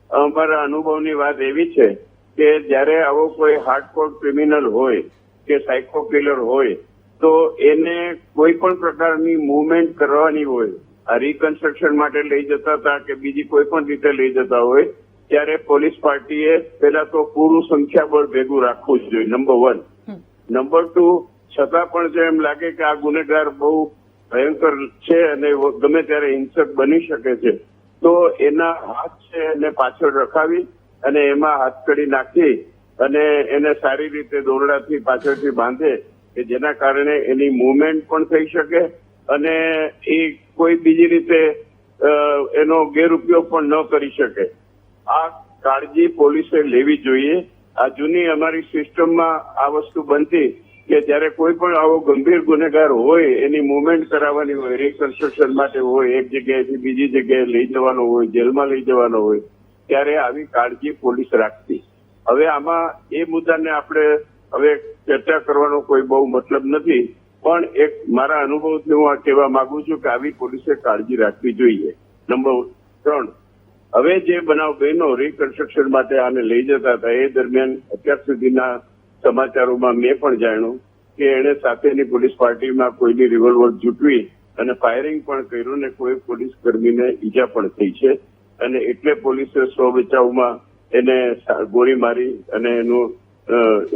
અમારા અનુભવની વાત એવી છે કે જ્યારે આવો કોઈ હાર્ડકોર ક્રિમિનલ હોય કે સાયકો કિલર હોય તો એને કોઈ પણ પ્રકારની મૂવમેન્ટ કરવાની હોય, આ રિકન્સ્ટ્રક્શન માટે લઈ જતા હતા કે બીજી કોઈ પણ રીતે લઈ જતા હોય ત્યારે પોલીસ પાર્ટીએ પહેલા તો પૂરું સંખ્યાબળ ભેગું રાખવું જ જોઈએ, નંબર 1. નંબર 2, છતાં પણ જો એમ લાગે કે આ ગુનેગાર બહુ ભયંકર છે અને ગમે ત્યારે હિંસક બની શકે છે તો એના હાથ છે એને પાછળ રખાવી અને એમાં હાથકડી નાખી અને એને સારી રીતે દોરડાથી પાછળથી બાંધે કે જેના કારણે એની મૂવમેન્ટ પણ થઈ શકે અને એ કોઈ બીજી રીતે એનો ગેરઉપયોગ પણ ન કરી શકે. આ કાળજી પોલીસે લેવી જોઈએ. આ જૂની અમારી સિસ્ટમમાં આ વસ્તુ બનતી કે જયારે કોઈ પણ આવો ગંભીર ગુનેગાર હોય એની મૂવમેન્ટ કરાવવાની હોય, રિકન્સ્ટ્રક્શન માટે હોય, એક જગ્યાએથી બીજી જગ્યાએ લઈ જવાનો હોય, જેલમાં લઈ જવાનો હોય, ત્યારે આવી કાળજી પોલીસ રાખતી. હવે આમાં એ મુદ્દાને આપણે હવે ચર્ચા કરવાનો કોઈ બહુ મતલબ નથી, પણ એક મારા અનુભવથી હું આ કહેવા માંગુ છું કે આવી પોલીસે કાળજી રાખવી જોઈએ. નંબર 3, હવે જે બનાવ બન્યો રિકન્સ્ટ્રક્શન માટે આને લઈ જતા હતા એ દરમિયાન અત્યાર સુધીના સમાચારોમાં મેં પણ જાણ્યું કે એણે સાથેની પોલીસ પાર્ટીમાં કોઈની રિવોલ્વર ઝૂંટવી અને ફાયરિંગ પણ કર્યું ને કોઈ પોલીસ કર્મીને ઈજા પણ થઈ છે અને એટલે પોલીસે સ્વ બચાવમાં એને ગોળી મારી અને એનું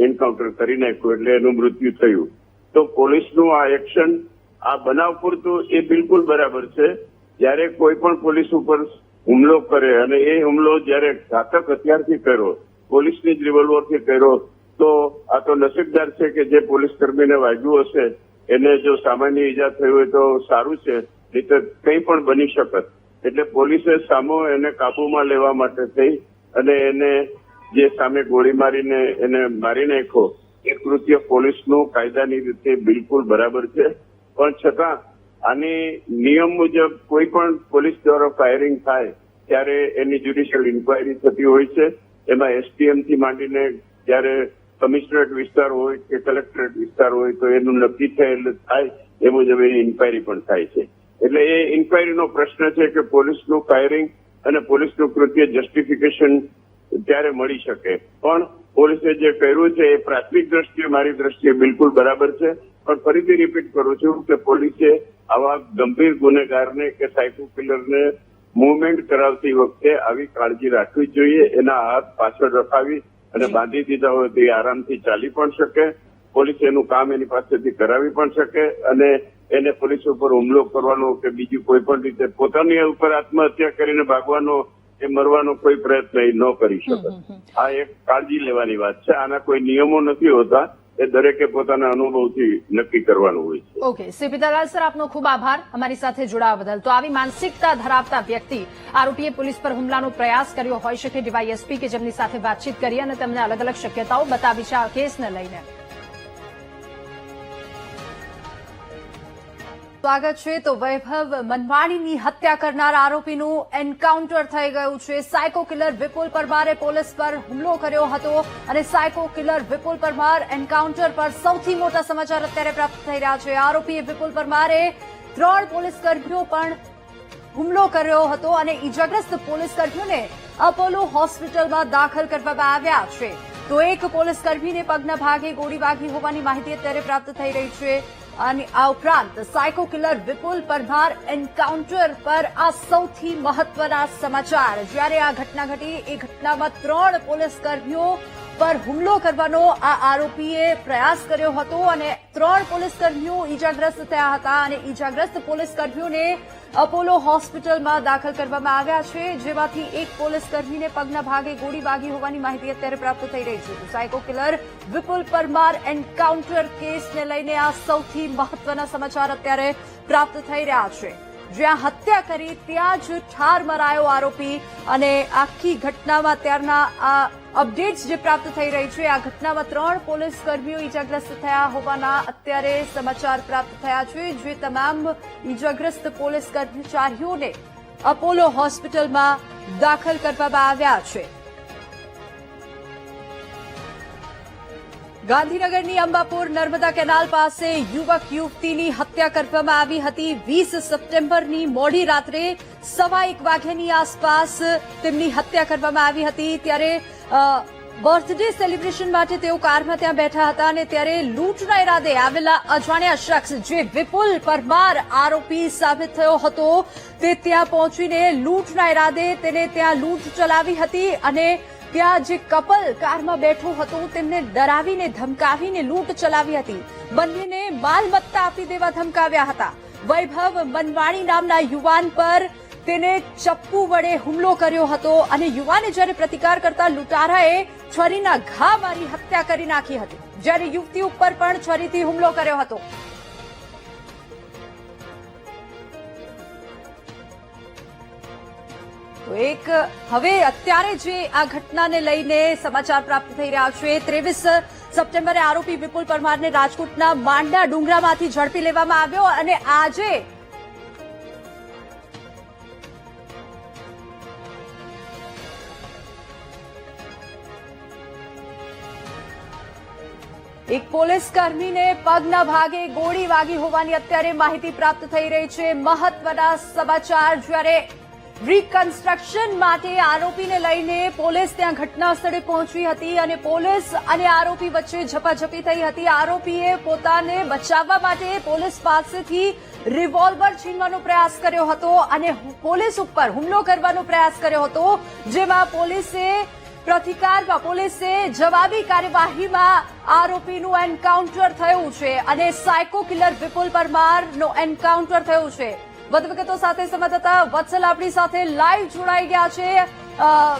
એન્કાઉન્ટર કરી નાખ્યું એટલે એનું મૃત્યુ થયું. તો પોલીસનું આ એક્શન આ બનાવ પૂરતું એ બિલકુલ બરાબર છે. જયારે કોઈ પણ પોલીસ ઉપર હુમલો કરે અને એ હુમલો જયારે ઘાતક હથિયારથી કર્યો, પોલીસની જ રિવોલ્વરથી કર્યો, તો આ તો નસીબદાર છે કે જે પોલીસ કર્મીને વાગ્યું હશે એને જો સામાન્ય ઈજા થઈ હોય તો સારું છે, નહીં તો કંઈ પણ બની શકત. એટલે પોલીસે સામો એને કાબુમાં લેવા માટે થઈ અને એને જે સામે ગોળી મારીને એને મારી નાખ્યો એ કૃત્ય પોલીસનું કાયદાની રીતે બિલકુલ બરાબર છે. પણ છતાં આની નિયમ મુજબ કોઈ પણ પોલીસ દ્વારા ફાયરિંગ થાય ત્યારે એની જ્યુડિશિયલ ઇન્ક્વાયરી થતી હોય છે. એમાં એસટીએમ થી માંડીને જયારે કમિશનરેટ વિસ્તાર હોય કે કલેક્ટરેટ વિસ્તાર હોય તો એનું નક્કી થયેલ થાય એ મુજબ એની ઇન્ક્વાયરી પણ થાય છે. એટલે એ ઇન્ક્વાયરીનો પ્રશ્ન છે કે પોલીસનું ફાયરિંગ અને પોલીસનું કૃત્ય જસ્ટિફિકેશન ત્યારે મળી શકે. પણ પોલીસે જે કર્યું છે એ પ્રાથમિક દ્રષ્ટિએ મારી દ્રષ્ટિએ બિલકુલ બરાબર છે. પણ ફરીથી રિપીટ કરું છું કે પોલીસે આવા ગંભીર ગુનેગારને કે સાયકો કિલરને મૂવમેન્ટ કરાવતી વખતે આવી કાળજી રાખવી જોઈએ. એના હાથ પાછળ રખાવી અને બાંધી દીધા હોય તો એ આરામથી ચાલી પણ શકે, પોલીસ એનું કામ એની પાસેથી કરાવી પણ શકે અને એને પોલીસ ઉપર હુમલો કરવાનો કે બીજી કોઈ પણ રીતે પોતાની ઉપર આત્મહત્યા કરીને ભાગવાનો કે મરવાનો કોઈ પ્રયત્ન ન કરી શકે. આ એક કાળજી લેવાની વાત છે. આના કોઈ નિયમો નથી હોતા. એ દરેકે પોતાના અનુભવથી નક્કી કરવાનું હોય છે. ઓકે, સીપી દલાલ સર, આપનો ખૂબ આભાર અમારી સાથે જોડાવા બદલ. તો આવી માનસિકતા ધરાવતા વ્યક્તિ આરોપીએ પોલીસ પર હુમલાનો પ્રયાસ કર્યો હોઈ શકે. ડીવાયએસપી કે જેમની સાથે વાતચીત કરી અને તેમને અલગ અલગ શક્યતાઓ બતાવી છે આ કેસને લઈને. સ્વાગત છે. તો વૈભવ મનવાણીની હત્યા કરનાર આરોપીનું એન્કાઉન્ટર થઈ ગયું છે. સાયકો કિલર વિપુલ પરમારે પોલીસ પર હુમલો કર્યો હતો અને સાયકો કિલર વિપુલ પરમાર એન્કાઉન્ટર પર સૌથી મોટા સમાચાર અત્યારે પ્રાપ્ત થઈ રહ્યા છે. આરોપી વિપુલ પરમારે 3 પોલીસ કર્મીઓ પણ હુમલો કર્યો હતો અને ઈજાગ્રસ્ત પોલીસ કર્મીઓને અપોલો હોસ્પિટલમાં દાખલ કરવામાં આવ્યા છે. તો એક પોલીસ કર્મીને પગના ભાગે ગોળી વાગી હોવાની માહિતી અત્યારે પ્રાપ્ત થઈ રહી છે. અને આ ઉપરાંત સાયકો કિલર વિપુલ પરમાર એન્કાઉન્ટર પર આ સૌથી મહત્વના સમાચાર. જ્યારે આ ઘટના ઘટી એ ઘટનામાં 3 પોલીસ કર્મીઓ પર હુમલો કરવાનો આ આરોપીએ પ્રયાસ કર્યો હતો અને 3 પોલીસ કર્મીઓ ઈજાગ્રસ્ત થયા હતા અને ઈજાગ્રસ્ત પોલીસ કર્મીઓને અપોલો હોસ્પિટલમાં દાખલ કરવામાં આવ્યા છે, જેમાંથી એક પોલીસ કર્મીને પગના ભાગે ગોળી વાગી હોવાની માહિતી અત્યારે પ્રાપ્ત થઈ રહી છે. સાયકો કિલર વિપુલ પરમાર એન્કાઉન્ટર કેસને લઈને આ સૌથી મહત્વના સમાચાર અત્યારે પ્રાપ્ત થઈ રહ્યા છે. જ્યાં હત્યા કરી ત્યાં જ ઠાર મરાયો આરોપી અને આખી ઘટનામાં ત્યારના આ અપડેટ્સ જે પ્રાપ્ત થઈ રહી છે. આ ઘટનામાં 3 પોલીસ કર્મીઓ ઈજાગ્રસ્ત થયા હોવાના અત્યારે સમાચાર પ્રાપ્ત થયા છે. જે તમામ ઈજાગ્રસ્ત પોલીસ કર્મચારીઓને અપોલો હોસ્પિટલમાં દાખલ કરવામાં આવ્યા છે. ગાંધીનગરની અંબાપુર નર્મદા કેનાલ પાસે યુવક યુવતીની હત્યા કરવામાં આવી હતી. 20 સપ્ટેમ્બરની મોડી રાત્રે 1:15 વાગ્યાની આસપાસ તેમની હત્યા કરવામાં આવી હતી. ત્યારે બર્થડે સેલિબ્રેશન માટે તેઓ કારમાં ત્યાં બેઠા હતા અને ત્યારે લૂંટના ઈરાદે આવેલા અજાણ્યા શખ્સ જે વિપુલ પરમાર આરોપી સાબિત થયો હતો તે ત્યાં પહોંચીને લૂંટના ઈરાદે તેને ત્યાં લૂંટ ચલાવી હતી અને ત્યાં જે કપલ કારમાં બેઠું હતું તેમને ડરાવીને ધમકાવીને લૂંટ ચલાવી હતી. બંનેને માલમત્તા આપી દેવા ધમકાવ્યા હતા. વૈભવ મનવાણી નામના યુવાન પર તેને ચપ્પુ વડે હુમલો કર્યો હતો અને યુવાને જ્યારે પ્રતિકાર કરતા લૂંટારાએ છરીના ઘા મારી હત્યા કરી નાખી હતી. જ્યારે યુવતી ઉપર પણ છરીથી હુમલો કર્યો હતો. તો એક હવે અત્યારે જે આ ઘટનાને લઈને સમાચાર પ્રાપ્ત થઈ રહ્યા છે. 23 સપ્ટેમ્બરે આરોપી વિપુલ પરમારને રાજકોટના માંડા ડુંગરામાંથી ઝડપી લેવામાં આવ્યો અને આજે એક પોલીસ કર્મીને પગના ભાગે ગોળી વાગી હોવાની અત્યારે માહિતી પ્રાપ્ત થઈ રહી છે. મહત્વના સમાચાર. જ્યારે રિકન્સ્ટ્રક્શન માટે આરોપીને લઈને પોલીસ ત્યાં ઘટના સ્થળે પહોંચી હતી અને પોલીસ અને આરોપી વચ્ચે ઝપાઝપી થઈ હતી. આરોપીએ પોતાને બચાવવા માટે પોલીસ પાસેથી રિવોલ્વર છીનવાનો પ્રયાસ કર્યો હતો અને પોલીસ ઉપર હુમલો કરવાનો પ્રયાસ કર્યો હતો, જેમાં પોલીસે જવાબી કાર્યવાહીમાં આરોપીનું એન્કાઉન્ટર થયું છે અને સાયકો કિલર વિપુલ પરમારનો એન્કાઉન્ટર થયું છે. વધુ વિગતો સાથે સંવાદદાતા વત્સલ આપણી સાથે લાઈવ જોડાઈ ગયા છે.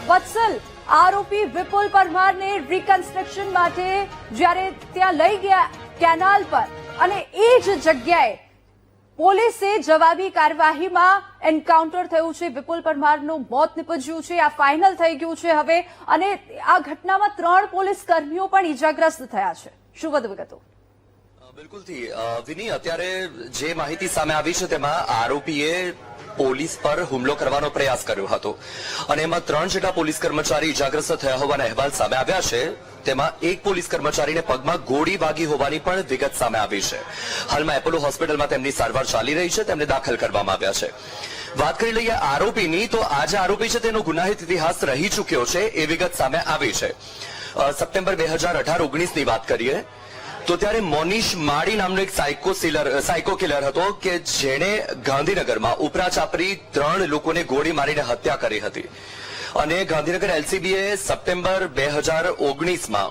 વત્સલ, આરોપી વિપુલ પરમારને રિકન્સ્ટ્રક્શન માટે જ્યારે ત્યાં લઈ ગયા કેનાલ પર અને એ જ જગ્યાએ પોલીસે જવાબી કાર્યવાહીમાં એન્કાઉન્ટર થયું છે. વિપુલ પરમારનું મોત નીપજ્યું છે. આ ફાઇનલ થઈ ગયું છે હવે અને આ ઘટનામાં 3 પોલીસ કર્મીઓ પણ ઈજાગ્રસ્ત થયા છે. શું વધુ વિગતો? બિલકુલથી વિની, અત્યારે જે માહિતી સામે આવી છે તેમાં આરોપીએ પોલીસ પર હુમલો કરવાનો પ્રયાસ કર્યો હતો અને એમાં 3 જેટલા પોલીસ કર્મચારી ઈજાગ્રસ્ત થયા હોવાના અહેવાલ સામે આવ્યા છે. તેમાં એક પોલીસ કર્મચારીને પગમાં ગોળી વાગી હોવાની પણ વિગત સામે આવી છે. હાલમાં એપોલો હોસ્પિટલમાં તેમની સારવાર ચાલી રહી છે. તેમને દાખલ કરવામાં આવ્યા છે. વાત કરી લઈએ આરોપીની, તો આ જે આરોપી છે તેનો ગુનાહિત ઇતિહાસ રહી ચૂક્યો છે એ વિગત સામે આવી છે. સપ્ટેમ્બર 2018-19ની વાત કરીએ તો ત્યારે મોનીશ માળી નામનો એક સાયકો કિલર હતો કે જેણે ગાંધીનગરમાં ઉપરા ચાપરી 3 લોકોને ગોળી મારીને હત્યા કરી હતી અને ગાંધીનગર એલસીબીએ સપ્ટેમ્બર 2019માં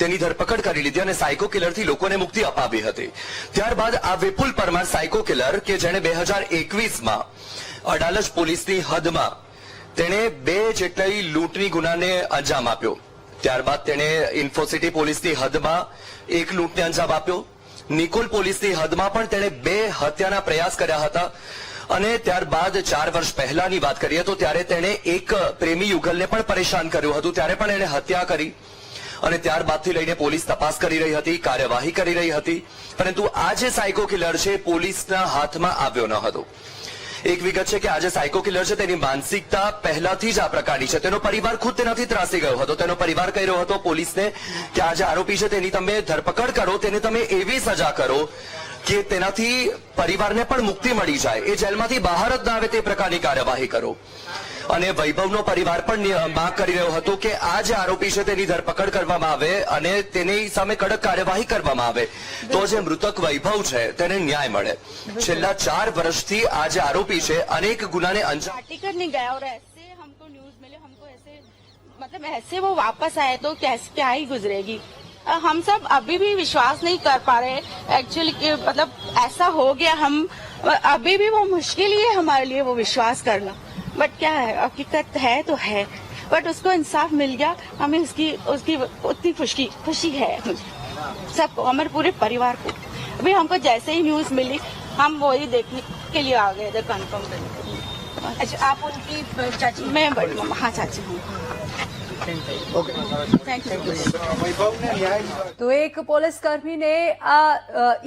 તેની ધરપકડ કરી લીધી અને સાયકો કિલરથી લોકોને મુક્તિ અપાવી હતી. ત્યારબાદ આ વિપુલ પરમાર સાયકો કિલર કે જેણે 2021માં અડાલજ પોલીસની હદમાં તેણે 2 જેટલી લૂંટની ગુનાને અંજામ આપ્યો. ત્યારબાદ તેણે ઇન્ફોસિટી પોલીસની હદમાં એક લૂંટને અંજામ આપ્યો. નિકોલ પોલીસની હદમાં પણ તેણે 2 હત્યાના પ્રયાસ કર્યા હતા. અને ત્યારબાદ 4 વર્ષ પહેલાની વાત કરીએ તો ત્યારે તેણે એક પ્રેમી યુગલને પણ પરેશાન કર્યું હતું, ત્યારે પણ એણે હત્યા કરી. અને ત્યારબાદથી લઈને પોલીસ તપાસ કરી રહી હતી, કાર્યવાહી કરી રહી હતી, પરંતુ આ જે સાયકો કિલર છે પોલીસના હાથમાં આવ્યો ન હતો. એક વિગત છે કે આજે સાયકો કિલર છે તેની માનસિકતા પહેલાથી જ આ પ્રકારની છે. તેનો પરિવાર ખુદ તેનાથી ત્રાસી ગયો હતો. તેનો પરિવાર કહી રહ્યો હતો પોલીસને કે આ જે આરોપી છે તેની તમે ધરપકડ કરો, તેને તમે એવી સજા કરો કે તેનાથી પરિવારને પણ મુક્તિ મળી જાય, એ જેલમાંથી બહાર જ ના આવે તે પ્રકારની કાર્યવાહી કરો. અને વૈભવનો પરિવાર પણ માંગ કરી રહ્યો હતો કે આ જે આરોપી છે તેની ધરપકડ કરવામાં આવે અને તેની સામે કડક કાર્યવાહી કરવામાં આવે તો જે મૃતક વૈભવ છે તેને ન્યાય મળે. છેલ્લા 4 વર્ષથી આ જે આરોપી છે અનેક ગુનાને અંજામ टिकट नहीं गया और ऐसे हमको न्यूज मिले, हमको ऐसे मतलब ऐसे वो वापस आए तो कैसे क्या ही गुजरेगी. हम सब अभी भी विश्वास नहीं कर पा रहे एक्चुअली, मतलब ऐसा हो गया, हम अभी भी वो मुश्किल ही है हमारे लिए वो विश्वास करना. बट क्या है, हकीकत है तो है, बट उसको इंसाफ मिल गया, हमें उसकी उतनी खुशी है मुझे, सबको, हमारे पूरे परिवार को. अभी हमको जैसे ही न्यूज मिली हम वही देखने के लिए आ गए थे, कन्फर्म करने के लिए. अच्छा, आप उनकी चाची? मैं बड़ी मम्मा, हाँ चाची हूँ. Thank you. તો એક પોલીસ કર્મીને આ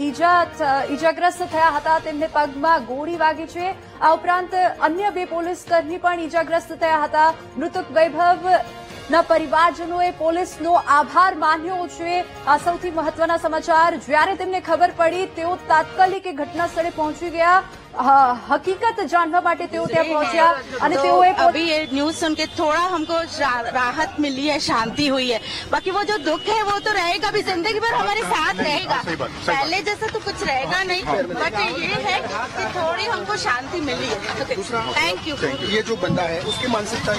ઈજાગ્રસ્ત થયા હતા, તેમને પગમાં ગોળી વાગી છે. આ ઉપરાંત અન્ય 2 પોલીસ કર્મી પણ ઈજાગ્રસ્ત થયા હતા. મૃતક વૈભવના પરિવારજનોએ પોલીસનો આભાર માન્યો છે. આ સૌથી મહત્વના સમાચાર. જ્યારે તેમને ખબર પડી તેઓ તાત્કાલિક ઘટના સ્થળે પહોંચી ગયા, हकीकत जानवा માટે તેઓ ત્યાં પહોંચ્યા અને તેઓએ अभी ये न्यूज सुन के थोड़ा हमको राहत मिली है, शांति हुई है. बाकी वो जो दुख है वो तो रहेगा भी, जिंदगी भर हमारे साथ रहेगा. पहले जैसा तो कुछ रहेगा नहीं, बट ये है कि थोड़ी हमको शांति मिली है. Thank you. ये जो बंदा है उसकी मानसिकता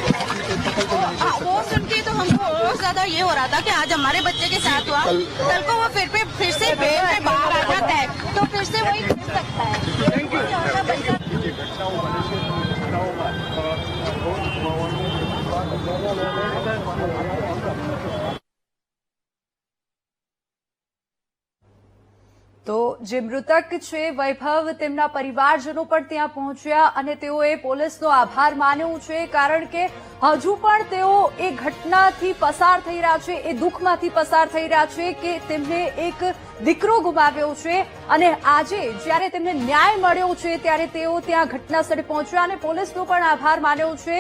हाँ, वो सुन के तो हमको और ज्यादा ये हो रहा था कि आज हमारे बच्चे के साथ हुआ, कल को वो फिर से बेल में बाहर आ जाता है तो फिर से वही कर सकता है. તો જે મૃતક છે વૈભવ, તેમના પરિવારજનો પણ ત્યાં પહોંચ્યા અને તેઓએ પોલીસનો આભાર માન્યો છે, કારણ કે હજુ પણ તેઓ એ ઘટનાથી પસાર થઈ રહ્યા છે, એ દુઃખમાંથી પસાર થઈ રહ્યા છે કે તેમને એક દીકરો ગુમાવ્યો છે. અને આજે જ્યારે તેમને ન્યાય મળ્યો છે ત્યારે તેઓ ત્યાં ઘટના સ્થળે પહોંચ્યા અને પોલીસનો પણ આભાર માન્યો છે.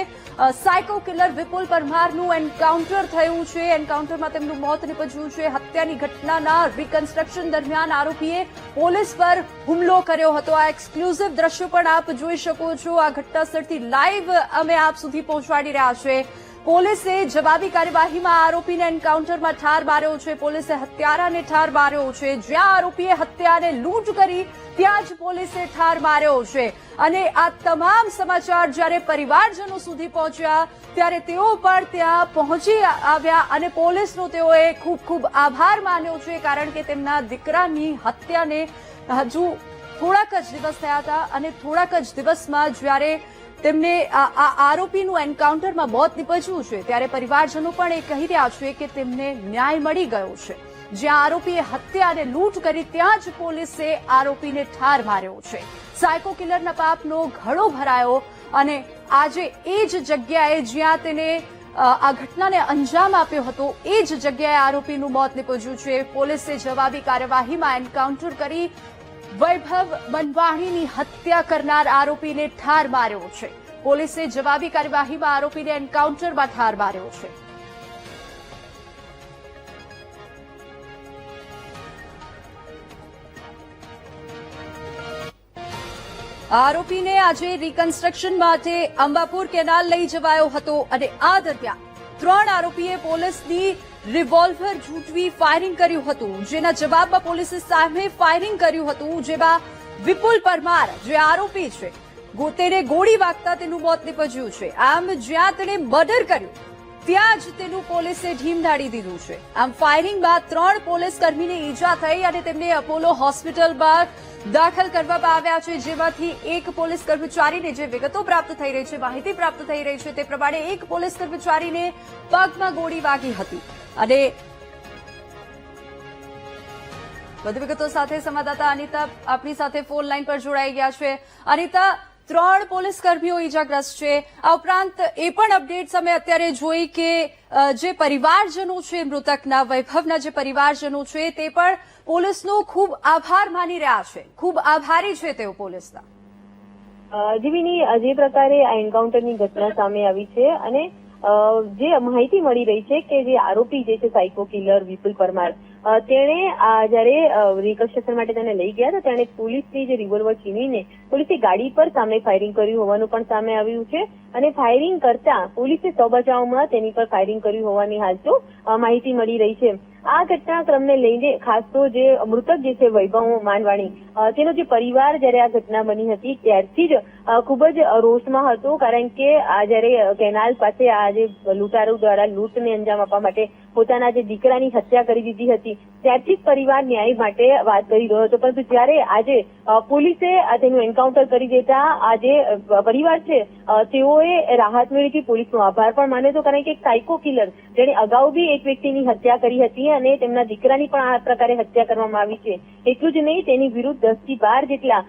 સાયકો કિલર વિપુલ પરમારનું એન્કાઉન્ટર થયું છે. એન્કાઉન્ટરમાં તેમનું મોત નીપજ્યું છે. હત્યાની ઘટનાના રિકન્સ્ટ્રક્શન દરમિયાન આરોપીએ પોલીસ પર હુમલો કર્યો હતો. આ એક્સક્લુઝિવ દ્રશ્યો પણ આપ જોઈ શકો છો. આ ઘટના સ્થળથી લાઈવ અમે આપ સુધી પહોંચાડી રહ્યા છે. પોલીસે જવાબી કાર્યવાહીમાં આરોપીને એન્કાઉન્ટરમાં ઠાર માર્યો છે. પોલીસે હત્યારાને ઠાર માર્યો છે. જ્યાં આરોપીએ હત્યાને લૂંટ કરી ત્યાં જ પોલીસે ઠાર માર્યો છે. અને આ તમામ સમાચાર જ્યારે પરિવારજનો સુધી પહોંચ્યા ત્યારે તેઓ પણ ત્યાં પહોંચી આવ્યા અને પોલીસનો તેઓએ ખૂબ ખૂબ આભાર માન્યો છે, કારણ કે તેમના દીકરાની હત્યાને હજુ થોડાક જ દિવસ થયા હતા અને થોડાક જ દિવસમાં જ્યારે તેમને આ આરોપીનું એન્કાઉન્ટરમાં મોત નીપજ્યું છે ત્યારે પરિવારજનો પણ એ કહી રહ્યા છે કે તેમને ન્યાય મળી ગયો છે. જ્યાં આરોપીએ હત્યા અને લૂંટ કરી ત્યાં જ પોલીસે આરોપીને ઠાર માર્યો છે. સાયકો કિલરના પાપનો ઘડો ભરાયો અને આજે એ જ જગ્યાએ જ્યાં તેને આ ઘટનાને અંજામ આપ્યો હતો એ જ જગ્યાએ આરોપીનું મોત નીપજ્યું છે. પોલીસે જવાબી કાર્યવાહીમાં એન્કાઉન્ટર કરી વૈભવ મનવાણીની હત્યા કરનાર આરોપીને ઠાર માર્યો છે. પોલીસે જવાબી કાર્યવાહીમાં આરોપીને એન્કાઉન્ટરમાં ઠાર માર્યો છે. આરોપીને આજે રિકન્સ્ટ્રક્શન માટે અંબાપુર કેનાલ લઈ જવાયો હતો અને આ દરમિયાન 3 આરોપીએ પોલીસની રિવોલ્વર ઝૂંટવી ફાયરિંગ કર્યું હતું, જેના જવાબમાં પોલીસે સામે ફાયરિંગ કર્યું હતું, જેમાં વિપુલ પરમાર જે આરોપી છે તેને ગોળી વાગતા તેનું મોત નીપજ્યું છે. આમ જ્યાં તેણે મર્ડર કર્યું ત્યાં જ તેનું પોલીસે ઢીમઢાળી દીધું છે. આમ ફાયરિંગ બાદ 3 પોલીસ કર્મીને ઈજા થઈ અને તેમને અપોલો હોસ્પિટલમાં દાખલ કરવામાં આવ્યા છે, જેમાંથી એક પોલીસ કર્મચારીને, જે વિગતો પ્રાપ્ત થઈ રહી છે, માહિતી પ્રાપ્ત થઈ રહી છે તે પ્રમાણે એક પોલીસ કર્મચારીને પગમાં ગોળી વાગી હતી. અને વધુ વિગતો સાથે સંવાદદાતા અનિતા આપણી સાથે ફોન લાઈન પર જોડાઈ ગયા છે. અનિતા, 3 પોલીસ કર્મીઓ ઈજાગ્રસ્ત છે. આ ઉપરાંત એ પણ અપડેટ્સ અમે અત્યારે જોઈ કે જે પરિવારજનો છે મૃતકના, વૈભવના જે પરિવારજનો છે તે પણ પોલીસનો ખૂબ આભાર માની રહ્યા છે, ખૂબ આભારી છે તેઓ પોલીસના. જીવીની જે પ્રકારે આ એન્કાઉન્ટરની ઘટના સામે આવી છે અને જે માહિતી મળી રહી છે કે જે આરોપી જે છે સાયકો કિલર વિપુલ પરમાર, તેણે જયારે રિકન્સ્ટ્રક્શન માટે તેને લઈ ગયા હતા તેણે પોલીસની જે રિવોલ્વર છીનવીને પોલીસે ગાડી પર સામે ફાયરિંગ કર્યું હોવાનું પણ સામે આવ્યું છે અને ફાયરિંગ કરતા પોલીસે બચાવમાં તેની પર ફાયરિંગ કર્યું હોવાની હાલ તો માહિતી મળી રહી છે. આ ઘટનાક્રમને લઈને ખાસ તો જે મૃતક જે છે વૈભવ માનવાણી, તેનો જે પરિવાર જયારે આ ઘટના બની હતી ત્યારથી જ ખૂબ જ રોષમાં હતો, કારણ કે આ જયારે કેનાલ પાસે આ જે લૂંટારૂ દ્વારા લૂંટને અંજામ આપવા માટે પોતાના જે દીકરાની હત્યા કરી દીધી હતી ત્યારથી જ પરિવાર ન્યાય માટે વાત કરી રહ્યો હતો. પરંતુ જયારે આજે પોલીસે તેનું એન્કાઉન્ટર કરી દેતા આ જે પરિવાર છે તેઓએ રાહત મેળવી હતી, પોલીસનો આભાર પણ માન્યો હતો, કારણ કે એક સાયકો કિલર જેને અગાઉ બી એક વ્યક્તિની હત્યા કરી હતી અને તેમના દીકરાની પણ આ પ્રકારે હત્યા કરવામાં આવી છે. એટલું જ નહીં, તેની વિરુદ્ધ 10 થી 12 જેટલા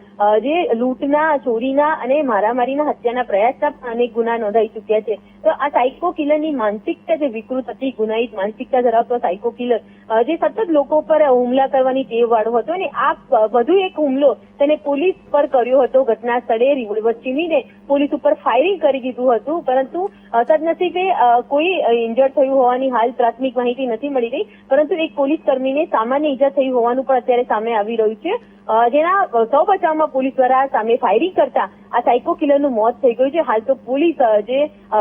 જે લૂંટના, ચોરીના અને મારામારીના હત્યાના પ્રયાસના પણ અનેક ગુના નોંધાઈ ચુક્યા છે. તો આ સાયકો કિલરની માનસિકતા જે વિકૃત હતી, ગુનાહિત માનસિકતા ધરાવતો સાયકો કિલર જે સતત લોકો પર હુમલા કરવાની ટેવ વાળો હતો અને આ વધુ એક હુમલો તેને પોલીસ પર કર્યો હતો. ઘટના સ્થળે રિવોલ્વર છીનવીને પોલીસ ઉપર ફાયરિંગ કરી દીધું હતું, પરંતુ સદનસીબે કોઈ ઇન્જર્ડ થયું હોવાની હાલ પ્રાથમિક માહિતી નથી મળી રહી, પરંતુ એક પોલીસ કર્મીને સામાન્ય ઈજા થઈ હોવાનું પણ અત્યારે સામે આવી રહ્યું છે, જેના બચાવમાં પોલીસ દ્વારા સામે ફાયરિંગ કરતા આ સાયકો કિલરનું મોત થઈ ગયું છે. હાલ તો પોલીસ જે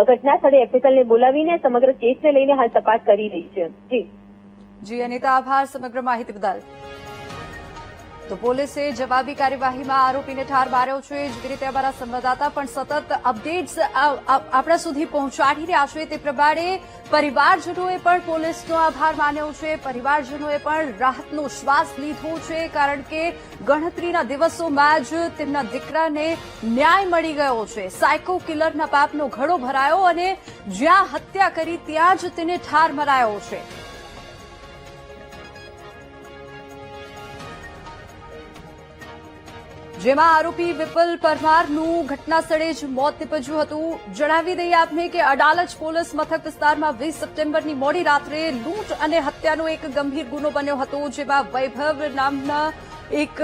ઘટના સ્થળે એફએસએલને બોલાવીને સમગ્ર કેસને લઈને હાલ તપાસ કરી રહી છે. જી અનિતા, આભાર સમગ્ર માહિતી બદલ. તો પોલીસે જવાબી કાર્યવાહીમાં આરોપીને ઠાર માર્યો છે. જે રીતે અમારા સંવાદદાતા પણ સતત અપડેટ્સ આપણા સુધી પહોંચાડી રહ્યા છે તે પ્રમાણે પરિવારજનોએ પણ પોલીસનો આભાર માન્યો છે. પરિવારજનોએ પણ રાહતનો શ્વાસ લીધો છે, કારણ કે ગણતરીના દિવસોમાં જ તેમના દીકરાને ન્યાય મળી ગયો છે. સાયકો કિલરના પાપનો ઘડો ભરાયો અને જ્યાં હત્યા કરી ત્યાં જ તેને ઠાર મરાયો છે. જેમાં આરોપી વિપુલ પરમારનું ઘટના સ્થળે જ મોત નીપજ્યું હતું. જણાવી દઈએ આપને કે અડાલજ પોલીસ મથક વિસ્તારમાં 20 સપ્ટેમ્બરની મોડી રાત્રે લૂંટ અને હત્યાનો એક ગંભીર ગુનો બન્યો હતો, જેમાં વૈભવ નામના એક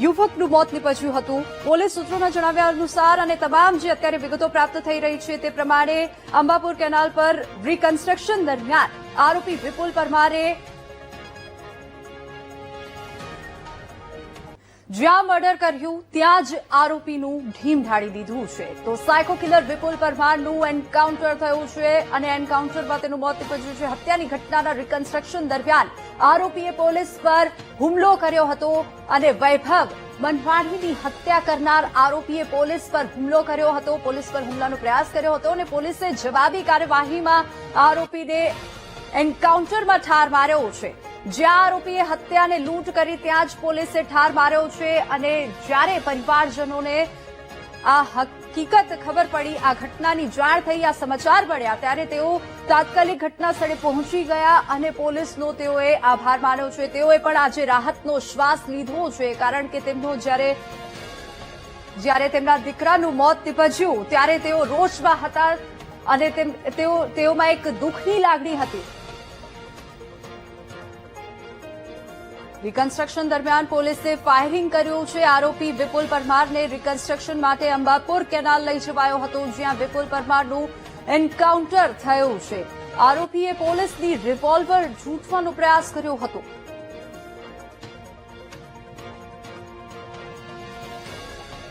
યુવકનું મોત નીપજ્યું હતું. પોલીસ સૂત્રોના જણાવ્યા અનુસાર અને તમામ જે અત્યારે વિગતો પ્રાપ્ત થઈ રહી છે તે પ્રમાણે અંબાપુર કેનાલ પર રિકન્સ્ટ્રક્શન દરમિયાન આરોપી વિપુલ પરમારે જ્યાં મર્ડર કર્યું ત્યાં જ આરોપીનું ઢીમ ઢાળી દીધું છે. તો સાયકો કિલર વિપુલ પરમારનું એન્કાઉન્ટર થયું છે અને એન્કાઉન્ટરમાં તેનું મોત નીપજ્યું છે. હત્યાની ઘટનાના રિકન્સ્ટ્રક્શન દરમિયાન આરોપીએ પોલીસ પર હુમલો કર્યો હતો અને વૈભવ મનવાણીની હત્યા કરનાર આરોપીએ પોલીસ પર હુમલો કર્યો હતો, પોલીસ પર હુમલાનો પ્રયાસ કર્યો હતો અને પોલીસે જવાબી કાર્યવાહીમાં આરોપીને એન્કાઉન્ટરમાં ઠાર માર્યો છે. જ્યાં આરોપીએ હત્યા અને લૂંટ કરી ત્યાં જ પોલીસે ઠાર માર્યો છે અને જ્યારે પરિવારજનોને આ હકીકત ખબર પડી, આ ઘટનાની જાણ થઈ, આ સમાચાર મળ્યા, ત્યારે તેઓ તાત્કાલિક ઘટના સ્થળે પહોંચી ગયા અને પોલીસનો તેઓએ આભાર માન્યો છે. તેઓએ પણ આજે રાહતનો શ્વાસ લીધો છે, કારણ કે તેમનો જ્યારે તેમના દીકરાનું મોત નીપજ્યું ત્યારે તેઓ રોષમાં હતા અને તેઓમાં એક દુઃખની લાગણી હતી. રિકન્સ્ટ્રક્શન દરમિયાન પોલીસે ફાયરિંગ કર્યું છે. આરોપી વિપુલ પરમારને રિકન્સ્ટ્રક્શન માટે અંબાપુર કેનાલ લઈ જવાયો હતો, જ્યાં વિપુલ પરમારનું એન્કાઉન્ટર થયું છે. આરોપીએ પોલીસની રિવોલ્વર ઝૂંટવાનો પ્રયાસ કર્યો હતો.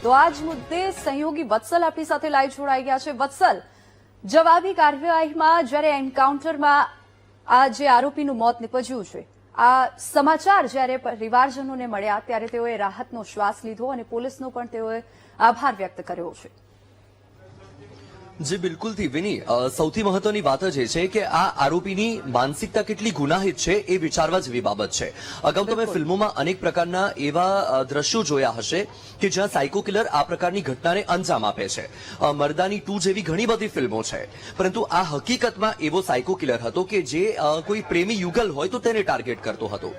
તો આ જ મુદ્દે સહયોગી વત્સલ આપણી સાથે લાઈવ જોડાઈ ગયા છે. વત્સલ, જવાબી કાર્યવાહીમાં જ્યારે એન્કાઉન્ટરમાં આ જે આરોપીનું મોત નીપજ્યું છે, આ સમાચાર જ્યારે પરિવારજનોને મળ્યા ત્યારે તેઓએ રાહતનો શ્વાસ લીધો અને પોલીસનો પણ તેઓએ આભાર વ્યક્ત કર્યો છે. જી બિલકુલથી વિની સૌથી મહત્વની વાત જ એ છે કે આ આરોપીની માનસિકતા કેટલી ગુનાહિત છે એ વિચારવા જેવી બાબત છે. અગાઉ તમે ફિલ્મોમાં અનેક પ્રકારના એવા દ્રશ્યો જોયા હશે કે જ્યાં સાયકો કિલર આ પ્રકારની ઘટનાને અંજામ આપે છે. મર્દાની 2 જેવી ઘણી બધી ફિલ્મો છે, પરંતુ આ હકીકતમાં એવો સાયકો કિલર હતો કે જે કોઈ પ્રેમી યુગલ હોય તો તેને ટાર્ગેટ કરતો હતો.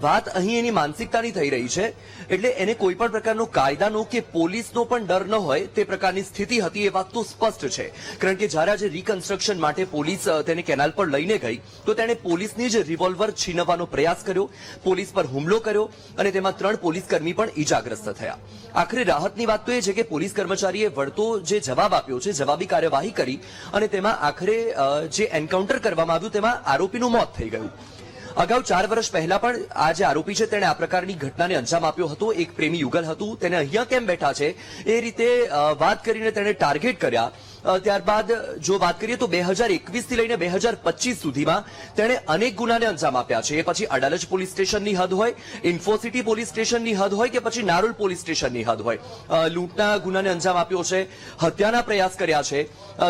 વાત અહીં એની માનસિકતાની થઈ રહી છે, એટલે એને કોઈ પણ પ્રકારનો કાયદાનો કે પોલીસનો પણ ડર ન હોય તે પ્રકારની સ્થિતિ હતી એ વાત તો સ્પષ્ટ છે. કારણ કે જ્યારે આજે રિકન્સ્ટ્રક્શન માટે પોલીસ તેને કેનાલ પર લઈને ગઈ તો તેણે પોલીસની જ રિવોલ્વર છીનવવાનો પ્રયાસ કર્યો, પોલીસ પર હુમલો કર્યો અને તેમાં 3 પોલીસ કર્મી પણ ઈજાગ્રસ્ત થયા. આખરે રાહતની વાત તો એ છે કે પોલીસ કર્મચારીએ વળતો જે જવાબ આપ્યો છે, જવાબી કાર્યવાહી કરી અને તેમાં આખરે જે એન્કાઉન્ટર કરવામાં આવ્યું તેમાં આરોપીનું મોત થઈ ગયું. અગાઉ 4 વર્ષ પહેલા પણ આ જે આરોપી છે તેણે આ પ્રકારની ઘટનાને અંજામ આપ્યો હતો. એક પ્રેમી યુગલ હતું, તેને અહીંયા કેમ બેઠા છે એ રીતે વાત કરીને તેને ટાર્ગેટ કર્યા. ત્યારબાદ જો વાત કરીએ તો 2021 થી લઈને 2025 સુધીમાં તેણે અનેક ગુનાને અંજામ આપ્યા છે. એ પછી અડાલજ પોલીસ સ્ટેશનની હદ હોય, ઇન્ફોસિટી પોલીસ સ્ટેશનની હદ હોય કે પછી નારોલ પોલીસ સ્ટેશનની હદ હોય, લૂંટના ગુનાને અંજામ આપ્યો છે, હત્યાના પ્રયાસ કર્યા છે.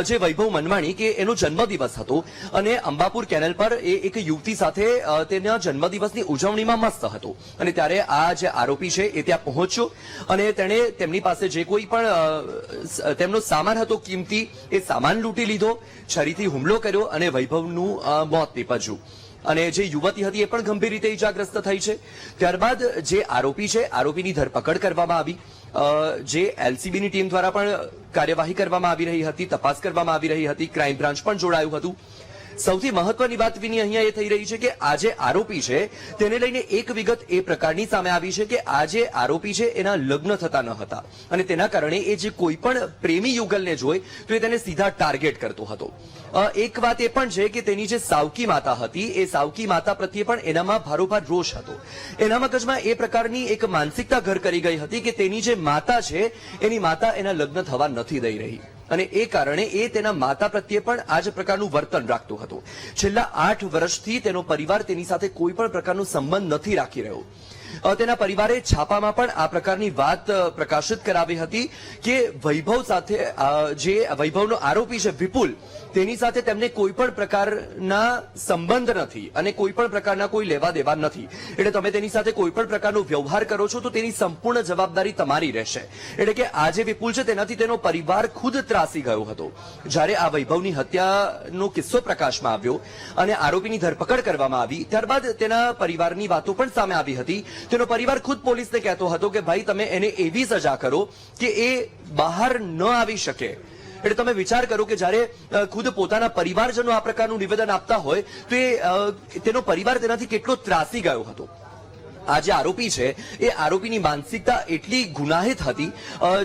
જે વૈભવ મનવાણી કે એનો જન્મદિવસ હતો અને અંબાપુર કેનાલ પર એ એક યુવતી સાથે તેના જન્મદિવસની ઉજવણીમાં મસ્ત હતો અને ત્યારે આ જે આરોપી છે એ ત્યાં પહોંચ્યો અને તેણે તેમની પાસે જે કોઈ પણ તેમનો સામાન હતો કિંમતી એ સામાન લૂંટી લીધો, છરીથી હુમલો કર્યો અને વૈભવનું મોત નીપજ્યું. અને જે યુવતી હતી એ પણ ગંભીર રીતે ઈજાગ્રસ્ત થઈ છે. ત્યારબાદ જે આરોપી છે, આરોપીની ધરપકડ કરવામાં આવી. જે એલસીબીની ટીમ દ્વારા પણ કાર્યવાહી કરવામાં આવી રહી હતી, તપાસ કરવામાં આવી રહી હતી, ક્રાઇમ બ્રાન્ચ પણ જોડાયું હતું. સૌથી મહત્વની વાત વિની અહીંયા એ થઈ રહી છે કે આ જે આરોપી છે તેને લઈને એક વિગત એ પ્રકારની સામે આવી છે કે આ જે આરોપી છે એના લગ્ન થતા ન હતા અને તેના કારણે એ જે કોઈ પણ પ્રેમી યુગલને જોઈ તો એ તેને સીધા ટાર્ગેટ કરતો હતો. એક વાત એ પણ છે કે તેની જે સાવકી માતા હતી એ સાવકી માતા પ્રત્યે પણ એનામાં ભારોભાર રોષ હતો. એના મગજમાં એ પ્રકારની એક માનસિકતા ઘર કરી ગઈ હતી કે તેની જે માતા છે એની માતા એના લગ્ન થવા નથી દઈ રહી અને એ કારણે એ તેના માતા પ્રત્યે પણ આ જ પ્રકારનું વર્તન રાખતો હતો. છેલ્લા 8 વર્ષથી તેનો પરિવાર તેની સાથે કોઈ પણ પ્રકારનો સંબંધ નથી રાખી રહ્યો. તેના પરિવારે છાપામાં પણ આ પ્રકારની વાત પ્રકાશિત કરાવી હતી કે વૈભવ સાથે જે વૈભવનો આરોપી છે વિપુલ, તેની સાથે તેમને કોઈ પણ પ્રકારના સંબંધ નથી અને કોઈ પણ પ્રકારના કોઈ લેવા દેવા નથી. એટલે તમે તેની સાથે કોઈ પણ પ્રકારનો વ્યવહાર કરો છો તો તેની સંપૂર્ણ જવાબદારી તમારી રહેશે. એટલે કે આ જે વિપુલ છે તેનાથી તેનો પરિવાર ખુદ ત્રાસી ગયો હતો. જ્યારે આ વૈભવની હત્યાનો કિસ્સો પ્રકાશમાં આવ્યો અને આરોપીની ધરપકડ કરવામાં આવી ત્યારબાદ તેના પરિવારની વાતો પણ સામે આવી હતી. તેનો પરિવાર ખુદ પોલીસને કહેતો હતો કે ભાઈ તમે એને એવી સજા કરો કે એ બહાર ન આવી શકે. એટલે તમે વિચાર કરો કે જ્યારે ખુદ પોતાના પરિવારજનો આ પ્રકારનું નિવેદન આપતા હોય તો એ તેનો પરિવાર તેનાથી કેટલો ત્રાસી ગયો હતો. આ જે આરોપી છે એ આરોપીની માનસિકતા એટલી ગુનાહિત હતી.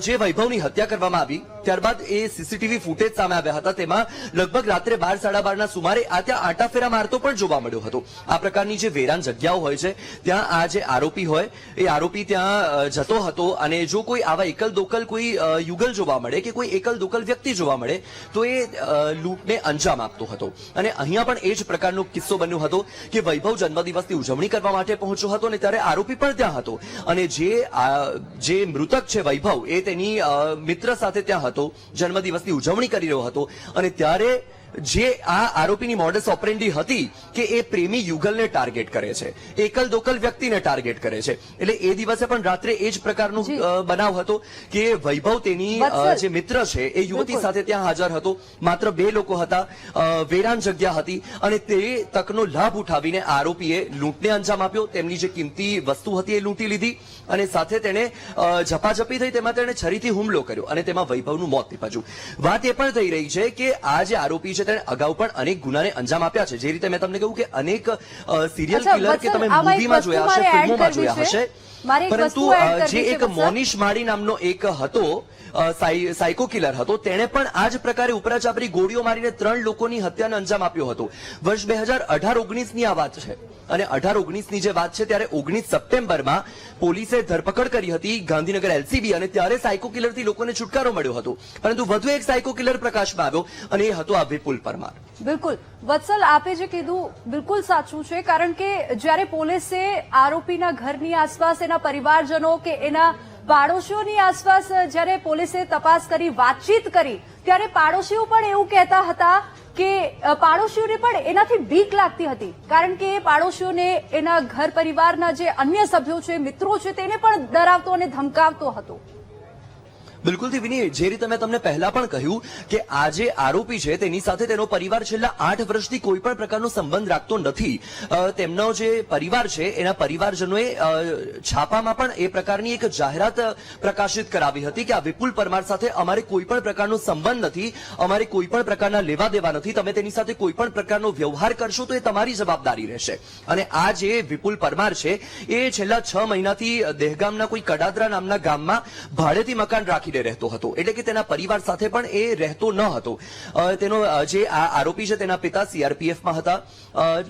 જે વૈભવની હત્યા કરવામાં આવી ત્યારબાદ એ સીસીટીવી ફૂટેજ સામે આવ્યા હતા. તેમાં લગભગ રાત્રે 12-12:30 સુમારે આ ત્યાં આટાફેરા મારતો પણ જોવા મળ્યો હતો. આ પ્રકારની જે વેરાન જગ્યાઓ હોય છે ત્યાં આ જે આરોપી હોય એ આરોપી ત્યાં જતો હતો અને જો કોઈ આવા એકલ દોકલ કોઈ યુગલ જોવા મળે કે કોઈ એકલ દોકલ વ્યક્તિ જોવા મળે તો એ લૂંટને અંજામ આપતો હતો. અને અહીંયા પણ એ જ પ્રકારનો કિસ્સો બન્યો હતો કે વૈભવ જન્મદિવસની ઉજવણી કરવા માટે પહોંચ્યો હતો અને ત્યારે આરોપી પણ ત્યાં હતો અને જે મૃતક છે વૈભવ એ તેની મિત્ર સાથે ત્યાં હતો, જન્મદિવસની ઉજવણી કરી રહ્યો હતો અને ત્યારે જે આ આરોપીની મોડસ ઓપરેન્ડી હતી કે એ પ્રેમી યુગલને ટાર્ગેટ કરે છે, એકલ દોકલ વ્યક્તિને ટાર્ગેટ કરે છે. એટલે એ દિવસે પણ રાત્રે એ જ પ્રકારનો બનાવ હતો કે વૈભવ તેની જે મિત્ર છે એ યુવતી સાથે ત્યાં હાજર હતો. માત્ર 2 લોકો હતા, વેરાન જગ્યા હતી અને તે તકનો લાભ ઉઠાવીને આરોપીએ લૂંટને અંજામ આપ્યો. તેમની જે કિંમતી વસ્તુ હતી એ લૂંટી લીધી અને સાથે તેને ઝપાઝપી થઈ, તેમાં તેણે છરીથી હુમલો કર્યો અને તેમાં વૈભવનું મોત નીપજ્યું. વાત એ પણ થઈ રહી છે કે આ જે આરોપી છે તેણે અગાઉ પણ અનેક ગુનાને અંજામ આપ્યા છે. જે રીતે મેં તમને કહ્યું કે અનેક સિરિયલ કિલર કે તમે મૂવીમાં જોયા હશે, ફિલ્મોમાં જોયા હશે, પરંતુ જે એક મોનિશ માળી નામનો એક હતો સાયકો કિલર હતો, તેણે પણ આ જ પ્રકારે ઉપરાચાપરી ગોળીઓ મારીને 3 લોકોની હત્યાને અંજામ આપ્યો હતો. વર્ષ 2018-19ની આ વાત છે અને 18-19ની જે વાત છે ત્યારે 19 સપ્ટેમ્બરમાં પોલીસે ધરપકડ કરી હતી ગાંધીનગર એલસીબી અને ત્યારે સાયકો કિલરથી લોકોને છુટકારો મળ્યો હતો. પરંતુ વધુ એક સાયકો કિલર પ્રકાશમાં આવ્યો અને એ હતો આ વિપુલ પરમાર. બિલકુલ વત્સલ, આપે જે કીધું બિલકુલ સાચું છે. કારણ કે જ્યારે પોલીસે આરોપીના ઘરની આસપાસ એના પરિવારજનો કે એના પાડોશીઓની આસપાસ જ્યારે પોલીસે તપાસ કરી, વાતચીત કરી, ત્યારે પાડોશીઓ પણ એવું કહેતા હતા કે પાડોશીઓને પણ એનાથી બીક લાગતી હતી, કારણ કે પાડોશીઓને એના ઘર પરિવારના જે અન્ય સભ્યો છે, મિત્રો છે, તેને પણ ડરાવતો અને ધમકાવતો હતો. બિલકુલ થી વિની, જે રીતે મેં તમને પહેલા પણ કહ્યું કે આ જે આરોપી છે તેની સાથે તેનો પરિવાર છેલ્લા 8 વર્ષથી કોઈ પણ પ્રકારનો સંબંધ રાખતો નથી. તેમનો જે પરિવાર છે એના પરિવારજનોએ છાપામાં પણ એ પ્રકારની એક જાહેરાત પ્રકાશિત કરાવી હતી કે આ વિપુલ પરમાર સાથે અમારે કોઈ પણ પ્રકારનો સંબંધ નથી, અમારે કોઈ પણ પ્રકારના લેવા દેવા નથી, તમે તેની સાથે કોઈ પણ પ્રકારનો વ્યવહાર કરશો તો એ તમારી જવાબદારી રહેશે. અને આ જે વિપુલ પરમાર છે એ છેલ્લા 6 મહિનાથી દહેગામના કોઈ કડાદરા નામના ગામમાં ભાડેથી મકાન રાખી રહેતો હતો, એટલે કે તેના પરિવાર સાથે પણ એ રહેતો ન હતો. તેનો જે આ આરોપી છે તેના પિતા સીઆરપીએફમાં હતા,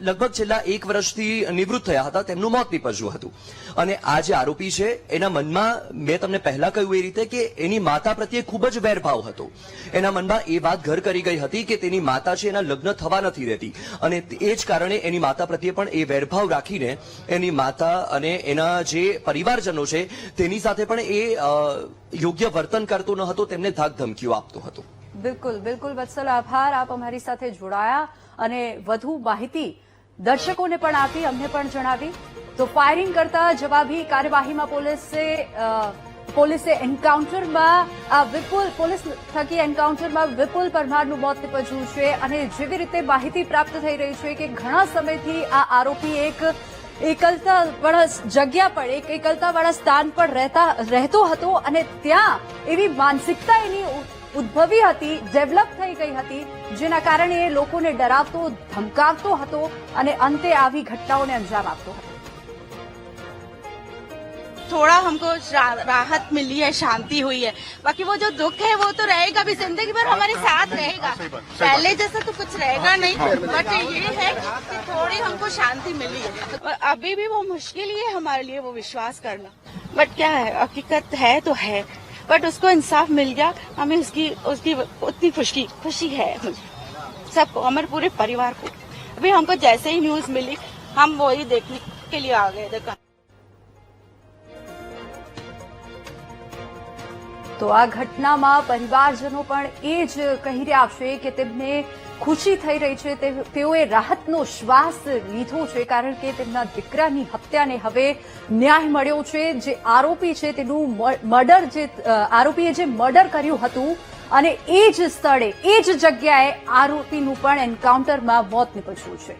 લગભગ છેલ્લા 1 વર્ષથી નિવૃત્ત થયા હતા, તેમનું મોત નીપજ્યું હતું. અને આ જે આરોપી છે એના મનમાં, મેં તમને પહેલા કહ્યું એ રીતે, કે એની માતા પ્રત્યે ખૂબ જ વેરભાવ હતો. એના મનમાં એ વાત ઘર કરી ગઈ હતી કે તેની માતા છે એના લગ્ન થવા નથી રહેતી, અને એ જ કારણે એની માતા પ્રત્યે પણ એ વેરભાવ રાખીને એની માતા અને એના જે પરિવારજનો છે તેની સાથે પણ એ યોગ્ય વર્તન કરતો ન હતો, તેમને ધાક ધમકીઓ આપતો હતો. બિલકુલ બિલકુલ વત્સલ, આભાર, આપ અમારી સાથે જોડાયા અને વધુ માહિતી દર્શકોને પણ આપી, અમને પણ જણાવી. તો ફાયરિંગ કરતા જવાબી કાર્યવાહીમાં પોલીસે એન્કાઉન્ટરમાં પોલીસ થકી એન્કાઉન્ટરમાં વિપુલ પરમારનું મોત નીપજ્યું છે. અને જેવી રીતે માહિતી પ્રાપ્ત થઈ રહી છે કે ઘણા સમયથી આ આરોપી એક એકલતાવાળા જગ્યા પર, એક એકલતાવાળા સ્થાન પર રહેતો હતો, અને ત્યાં એવી માનસિકતા એની ઉદ્ભવી હતી, ડેવલપ થઈ ગઈ હતી, જેના કારણે એ લોકોને ડરાવતો, ધમકાવતો હતો અને અંતે આવી ઘટનાઓને અંજામ આપતો હતો. थोड़ा हमको राहत मिली है, शांति हुई है. बाकी वो जो दुख है वो तो रहेगा भी, जिंदगी भर हमारे साथ रहेगा. पहले जैसा तो कुछ रहेगा नहीं, बट ये है कि थोड़ी हमको शांति मिली है. अभी भी वो मुश्किल ही है हमारे लिए वो विश्वास करना, बट क्या है, हकीकत है तो है. बट उसको इंसाफ मिल गया, हमें उसकी उतनी खुशी है मुझे, सबको, हमारे पूरे परिवार को. अभी हमको जैसे ही न्यूज मिली हम वही देखने के लिए आ गए थे. તો આ ઘટનામાં પરિવારજનો પણ એ જ કહી રહ્યા છે કે તેમને ખુશી થઈ રહી છે, તેઓએ રાહતનો શ્વાસ લીધો છે, કારણ કે તેમના દીકરાની હત્યાને હવે ન્યાય મળ્યો છે. જે આરોપી છે તેનું મર્ડર, જે આરોપીએ જે મર્ડર કર્યું હતું, અને એ જ સ્થળે, એ જ જગ્યાએ આરોપીનું પણ એન્કાઉન્ટરમાં મોત નીપજ્યું છે.